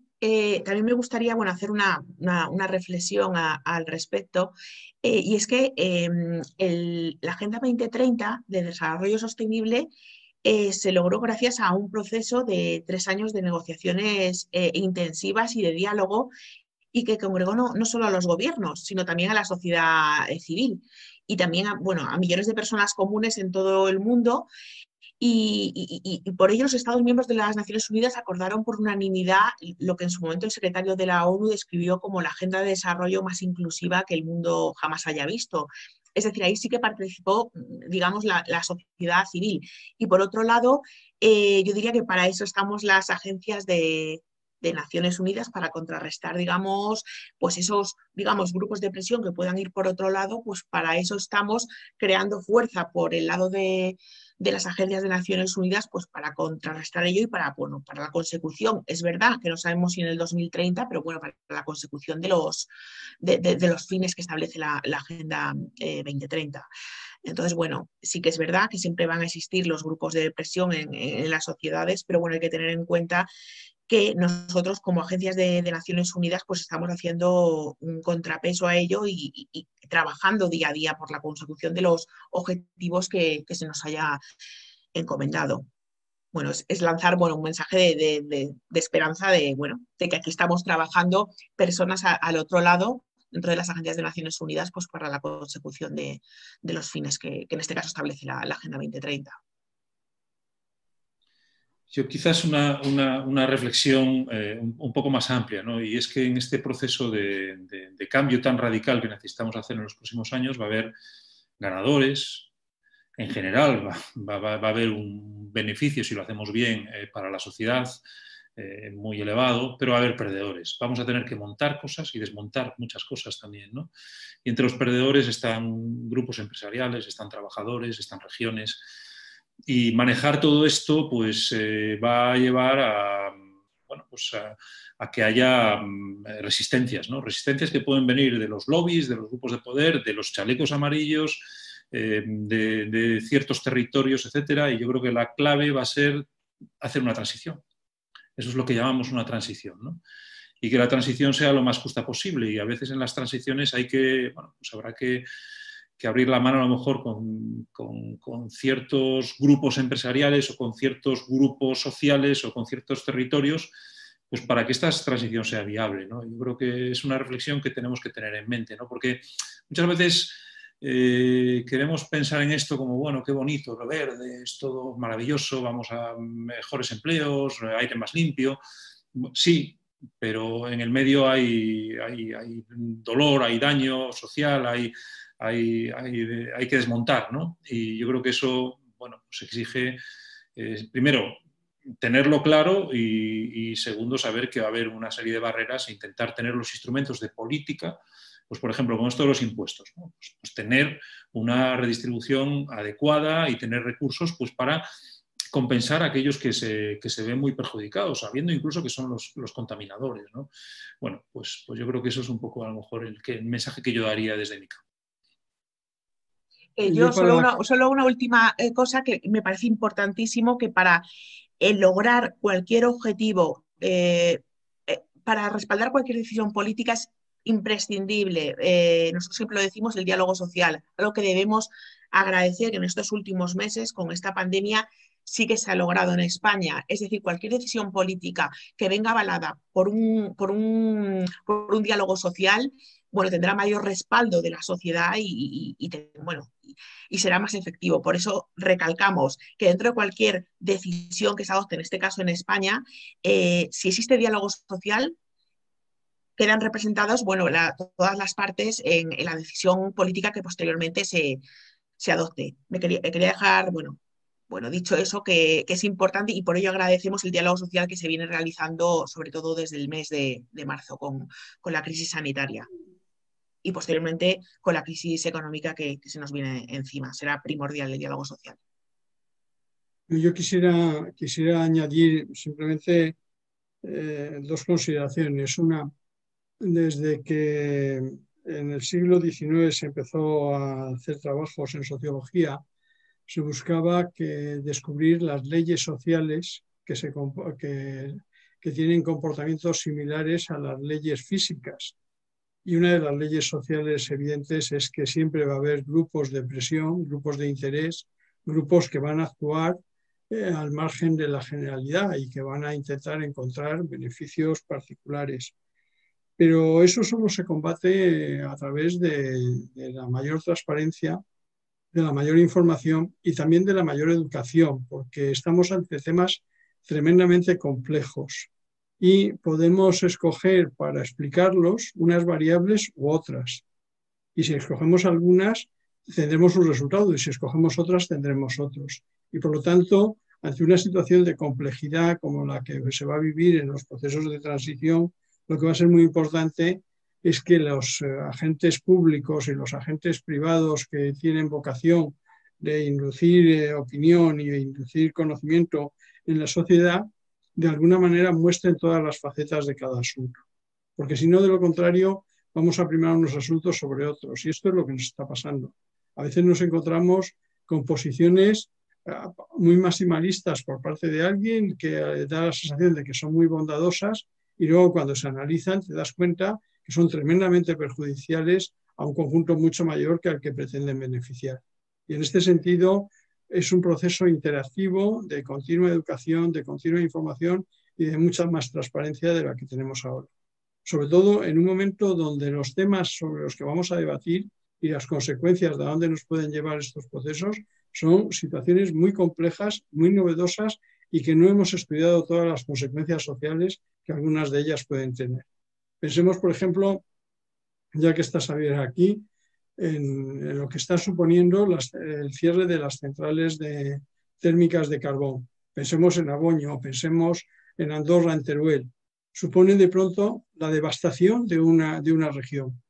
Speaker 5: también me gustaría, bueno, hacer una reflexión al respecto, y es que la Agenda 2030 de Desarrollo Sostenible se logró gracias a un proceso de 3 años de negociaciones intensivas y de diálogo, y que congregó no solo a los gobiernos, sino también a la sociedad civil y también a millones de personas comunes en todo el mundo. Y por ello los Estados miembros de las Naciones Unidas acordaron por unanimidad lo que en su momento el secretario de la ONU describió como la agenda de desarrollo más inclusiva que el mundo jamás haya visto. Es decir, ahí sí que participó, digamos, la sociedad civil. Y por otro lado, yo diría que para eso estamos las agencias de Naciones Unidas, para contrarrestar, digamos, pues esos, digamos, grupos de presión que puedan ir por otro lado. Pues para eso estamos creando fuerza por el lado de las agencias de Naciones Unidas, pues para contrarrestar ello y para la consecución. Es verdad que no sabemos si en el 2030, pero bueno, para la consecución de los fines que establece la Agenda 2030. Entonces, bueno, sí que es verdad que siempre van a existir los grupos de presión en las sociedades, pero bueno, hay que tener en cuenta que nosotros como agencias de Naciones Unidas pues estamos haciendo un contrapeso a ello y trabajando día a día por la consecución de los objetivos que se nos haya encomendado. Bueno, es lanzar, bueno, un mensaje de esperanza de que aquí estamos trabajando personas al otro lado, dentro de las agencias de Naciones Unidas, pues para la consecución de los fines que en este caso establece la Agenda 2030.
Speaker 4: Yo quizás una reflexión un poco más amplia, ¿no? Y es que en este proceso de cambio tan radical que necesitamos hacer en los próximos años va a haber ganadores. En general va a haber un beneficio, si lo hacemos bien, para la sociedad, muy elevado, pero va a haber perdedores. Vamos a tener que montar cosas y desmontar muchas cosas también, ¿no? Y entre los perdedores están grupos empresariales, están trabajadores, están regiones, y manejar todo esto pues va a llevar a, bueno, pues a que haya resistencias, ¿no? Resistencias que pueden venir de los lobbies, de los grupos de poder, de los chalecos amarillos, de ciertos territorios, etcétera, y yo creo que la clave va a ser hacer una transición. Eso es lo que llamamos una transición, ¿no? Y que la transición sea lo más justa posible, y a veces en las transiciones hay que, bueno, pues habrá que abrir la mano a lo mejor con ciertos grupos empresariales o con ciertos grupos sociales o con ciertos territorios, pues para que esta transición sea viable, ¿no? Yo creo que es una reflexión que tenemos que tener en mente, ¿no? Porque muchas veces queremos pensar en esto como, bueno, qué bonito, lo verde, es todo maravilloso, vamos a mejores empleos, aire más limpio. Sí, pero en el medio hay dolor, hay daño social, hay que desmontar, ¿no? Y yo creo que eso, bueno, pues exige, primero, tenerlo claro y segundo, saber que va a haber una serie de barreras e intentar tener los instrumentos de política, pues por ejemplo, con esto de los impuestos, ¿no? Pues tener una redistribución adecuada y tener recursos pues para compensar a aquellos que se ven muy perjudicados, sabiendo incluso que son los contaminadores, ¿no? Bueno, pues yo creo que eso es un poco a lo mejor el mensaje que yo daría desde mi campo.
Speaker 5: Yo solo una última cosa que me parece importantísimo, que para lograr cualquier objetivo, para respaldar cualquier decisión política es imprescindible. Nosotros siempre lo decimos, el diálogo social, algo que debemos agradecer que en estos últimos meses con esta pandemia sí que se ha logrado en España. Es decir, cualquier decisión política que venga avalada por un diálogo social, bueno, tendrá mayor respaldo de la sociedad y será más efectivo. Por eso recalcamos que dentro de cualquier decisión que se adopte, en este caso en España, si existe diálogo social, quedan representados, bueno, todas las partes en la decisión política que posteriormente se adopte. Quería dejar, bueno, dicho eso, que es importante, y por ello agradecemos el diálogo social que se viene realizando, sobre todo desde el mes de marzo, con la crisis sanitaria. Y posteriormente con la crisis económica que se nos viene encima. Será primordial el diálogo social.
Speaker 2: Yo quisiera añadir simplemente dos consideraciones. Una, desde que en el siglo XIX se empezó a hacer trabajos en sociología, se buscaba descubrir las leyes sociales que tienen comportamientos similares a las leyes físicas. Y una de las leyes sociales evidentes es que siempre va a haber grupos de presión, grupos de interés, grupos que van a actuar al margen de la generalidad y que van a intentar encontrar beneficios particulares. Pero eso solo se combate a través de la mayor transparencia, de la mayor información y también de la mayor educación, porque estamos ante temas tremendamente complejos y podemos escoger para explicarlos unas variables u otras. Y si escogemos algunas, tendremos un resultado, y si escogemos otras, tendremos otros. Y por lo tanto, ante una situación de complejidad como la que se va a vivir en los procesos de transición, lo que va a ser muy importante es que los agentes públicos y los agentes privados que tienen vocación de inducir opinión y de inducir conocimiento en la sociedad, de alguna manera muestren todas las facetas de cada asunto. Porque si no, de lo contrario, vamos a primar unos asuntos sobre otros. Y esto es lo que nos está pasando. A veces nos encontramos con posiciones muy maximalistas por parte de alguien que da la sensación de que son muy bondadosas, y luego cuando se analizan te das cuenta que son tremendamente perjudiciales a un conjunto mucho mayor que al que pretenden beneficiar. Y en este sentido es un proceso interactivo de continua educación, de continua información y de mucha más transparencia de la que tenemos ahora. Sobre todo en un momento donde los temas sobre los que vamos a debatir y las consecuencias de a dónde nos pueden llevar estos procesos son situaciones muy complejas, muy novedosas y que no hemos estudiado todas las consecuencias sociales que algunas de ellas pueden tener. Pensemos, por ejemplo, ya que está Xavier aquí, en lo que está suponiendo el cierre de las centrales térmicas de carbón. Pensemos en Aboño, pensemos en Andorra, en Teruel, suponen de pronto la devastación de una región.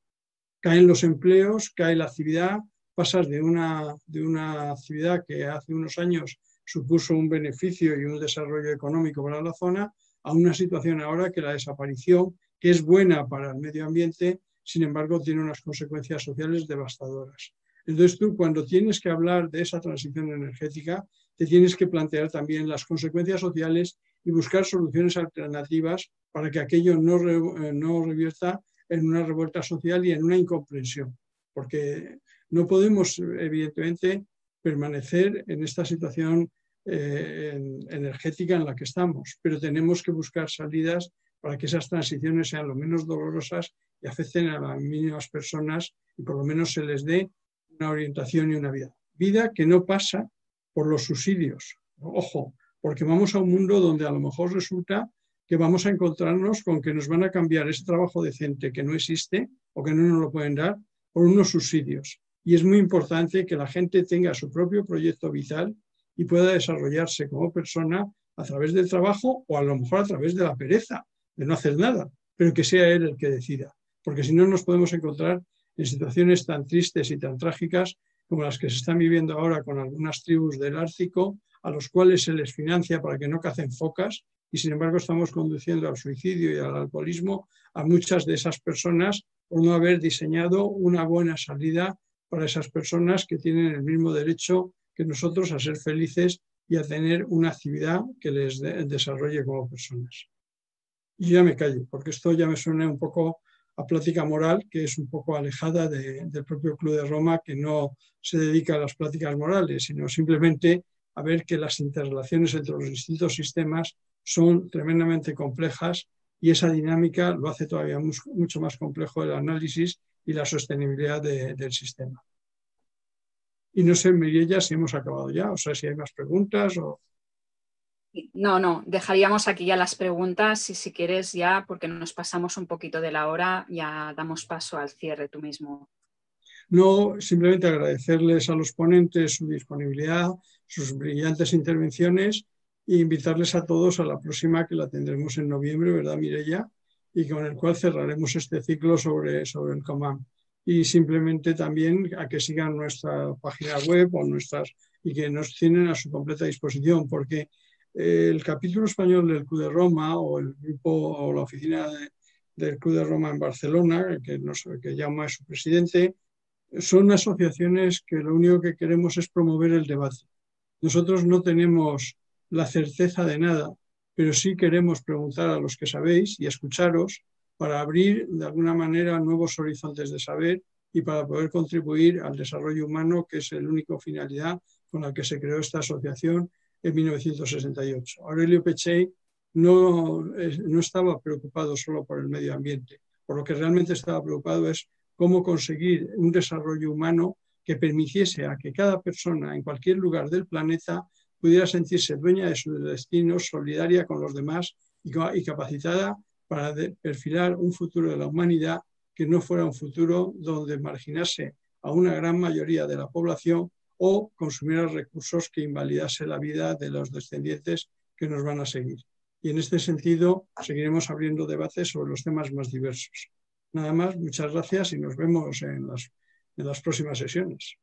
Speaker 2: Caen los empleos, cae la actividad, pasas de una actividad que hace unos años supuso un beneficio y un desarrollo económico para la zona, a una situación ahora que la desaparición, que es buena para el medio ambiente, sin embargo tiene unas consecuencias sociales devastadoras. Entonces tú, cuando tienes que hablar de esa transición energética, te tienes que plantear también las consecuencias sociales y buscar soluciones alternativas para que aquello no revierta en una revuelta social y en una incomprensión, porque no podemos, evidentemente, permanecer en esta situación energética en la que estamos, pero tenemos que buscar salidas para que esas transiciones sean lo menos dolorosas y afecten a las mínimas personas y por lo menos se les dé una orientación y una vida. Vida que no pasa por los subsidios. Ojo, porque vamos a un mundo donde a lo mejor resulta que vamos a encontrarnos con que nos van a cambiar ese trabajo decente que no existe o que no nos lo pueden dar por unos subsidios. Y es muy importante que la gente tenga su propio proyecto vital y pueda desarrollarse como persona a través del trabajo o a lo mejor a través de la pereza, de no hacer nada, pero que sea él el que decida. Porque si no nos podemos encontrar en situaciones tan tristes y tan trágicas como las que se están viviendo ahora con algunas tribus del Ártico, a los cuales se les financia para que no cacen focas, y sin embargo estamos conduciendo al suicidio y al alcoholismo a muchas de esas personas por no haber diseñado una buena salida para esas personas que tienen el mismo derecho que nosotros a ser felices y a tener una actividad que les desarrolle como personas. Y ya me callo, porque esto ya me suena un poco a plática moral, que es un poco alejada del propio Club de Roma, que no se dedica a las pláticas morales, sino simplemente a ver que las interrelaciones entre los distintos sistemas son tremendamente complejas y esa dinámica lo hace todavía mucho más complejo el análisis y la sostenibilidad del sistema. Y no sé, Mireia, si hemos acabado ya, o sea, si hay más preguntas o...
Speaker 3: No, dejaríamos aquí ya las preguntas y si quieres ya, porque nos pasamos un poquito de la hora, ya damos paso al cierre tú mismo.
Speaker 2: No, simplemente agradecerles a los ponentes su disponibilidad, sus brillantes intervenciones e invitarles a todos a la próxima, que la tendremos en noviembre, ¿verdad, Mireia? Y con el cual cerraremos este ciclo sobre el COMAM. Y simplemente también a que sigan nuestra página web o y que nos tienen a su completa disposición, porque el capítulo español del Club de Roma o el grupo o la oficina del Club de Roma en Barcelona, que llama a su presidente, son asociaciones que lo único que queremos es promover el debate. Nosotros no tenemos la certeza de nada, pero sí queremos preguntar a los que sabéis y escucharos para abrir de alguna manera nuevos horizontes de saber y para poder contribuir al desarrollo humano, que es la única finalidad con la que se creó esta asociación en 1968. Aurelio Peccei no estaba preocupado solo por el medio ambiente, por lo que realmente estaba preocupado es cómo conseguir un desarrollo humano que permitiese a que cada persona en cualquier lugar del planeta pudiera sentirse dueña de sus destinos, solidaria con los demás y capacitada para perfilar un futuro de la humanidad que no fuera un futuro donde marginase a una gran mayoría de la población o consumiera recursos que invalidase la vida de los descendientes que nos van a seguir. Y en este sentido seguiremos abriendo debates sobre los temas más diversos. Nada más, muchas gracias y nos vemos en las próximas sesiones.